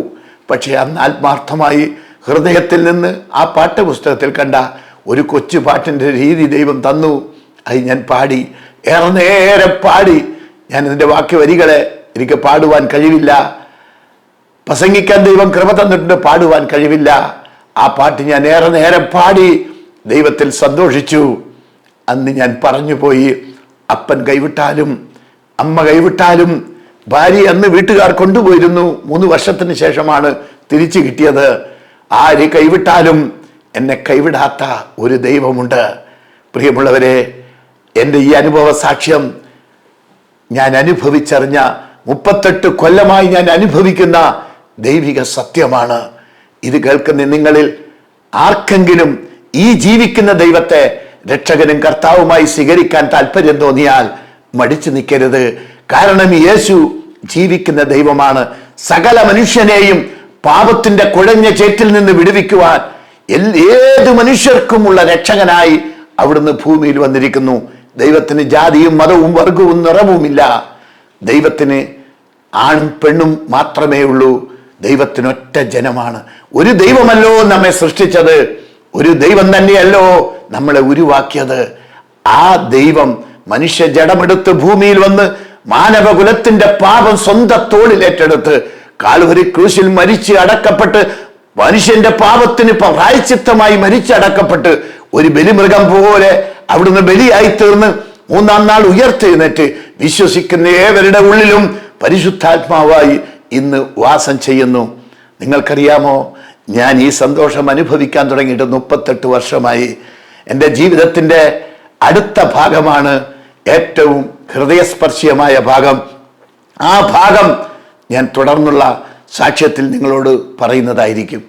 Speaker 1: പക്ഷെ അന്ന് ആത്മാർത്ഥമായി ഹൃദയത്തിൽ നിന്ന് ആ പാഠപുസ്തകത്തിൽ കണ്ട ഒരു കൊച്ചു പാട്ടിൻ്റെ രീതി ദൈവം തന്നു. അത് ഞാൻ പാടി, ഏറെ നേരം പാടി. ഞാൻ ഇതിൻ്റെ വാക്യവരികളെ എനിക്ക് പാടുവാൻ കഴിവില്ല, പ്രസംഗിക്കാൻ ദൈവം കൃപ തന്നിട്ടുണ്ട്, പാടുവാൻ കഴിവില്ല. ആ പാട്ട് ഞാൻ ഏറെ നേരം പാടി ദൈവത്തിൽ സന്തോഷിച്ചു. അന്ന് ഞാൻ പറഞ്ഞു പോയി, അപ്പൻ കൈവിട്ടാലും അമ്മ കൈവിട്ടാലും, ഭാര്യ അന്ന് വീട്ടുകാർ കൊണ്ടുപോയിരുന്നു. 3 വർഷത്തിന് ശേഷമാണ് തിരിച്ചു കിട്ടിയത്. ആര് കൈവിട്ടാലും എന്നെ കൈവിടാത്ത ഒരു ദൈവമുണ്ട്. പ്രിയമുള്ളവരെ, എൻ്റെ ഈ അനുഭവ സാക്ഷ്യം ഞാൻ അനുഭവിച്ചറിഞ്ഞ 38 കൊല്ലമായി ഞാൻ അനുഭവിക്കുന്ന ദൈവിക സത്യമാണ്. ഇത് കേൾക്കുന്ന നിങ്ങളിൽ ആർക്കെങ്കിലും ഈ ജീവിക്കുന്ന ദൈവത്തെ രക്ഷകനും കർത്താവുമായി സ്വീകരിക്കാൻ താല്പര്യം തോന്നിയാൽ മടിച്ചു നിൽക്കരുത്. കാരണം യേശു ജീവിക്കുന്ന ദൈവമാണ്. സകല മനുഷ്യനെയും പാപത്തിന്റെ കുഴഞ്ഞ ചേറ്റിൽ നിന്ന് വിടുവിക്കുവാൻ ഏത് മനുഷ്യർക്കുമുള്ള രക്ഷകനായി അവിടുന്ന് ഭൂമിയിൽ വന്നിരിക്കുന്നു. ദൈവത്തിന് ജാതിയും മതവും വർഗവും നിറവുമില്ല. ദൈവത്തിന് ആണും പെണ്ണും മാത്രമേ ഉള്ളൂ. ദൈവത്തിനൊറ്റ ജനമാണ്. ഒരു ദൈവമല്ലോ നമ്മെ സൃഷ്ടിച്ചത്, ഒരു ദൈവം തന്നെയല്ലോ നമ്മളെ ഉരുവാക്കിയത്. ആ ദൈവം മനുഷ്യ ജഡമെടുത്ത് ഭൂമിയിൽ വന്ന് മാനവകുലത്തിന്റെ പാപം സ്വന്തം തോളിൽ ഏറ്റെടുത്ത് കാൽവരി ക്രൂശിൽ മരിച്ച് അടക്കപ്പെട്ട് മനുഷ്യന്റെ പാപത്തിന് പ്രായശ്ചിത്തമായി മരിച്ചടക്കപ്പെട്ട് ഒരു ബലിമൃഗം പോലെ അവിടുന്ന് ബലിയായി തീർന്ന് 3-ാം നാൾ ഉയർത്തെഴുന്നേറ്റ് വിശ്വസിക്കുന്ന ഏവരുടെ ഉള്ളിലും പരിശുദ്ധാത്മാവായി ഇന്ന് വാസം ചെയ്യുന്നു. നിങ്ങൾക്കറിയാമോ, ഞാൻ ഈ സന്തോഷം അനുഭവിക്കാൻ തുടങ്ങിയിട്ട് 38 വർഷമായി. എൻ്റെ ജീവിതത്തിൻ്റെ അടുത്ത ഭാഗമാണ് ഏറ്റവും ഹൃദയസ്പർശിയമായ ഭാഗം. ആ ഭാഗം ഞാൻ തുടർന്നുള്ള സാക്ഷ്യത്തിൽ നിങ്ങളോട് പറയുന്നതായിരിക്കും.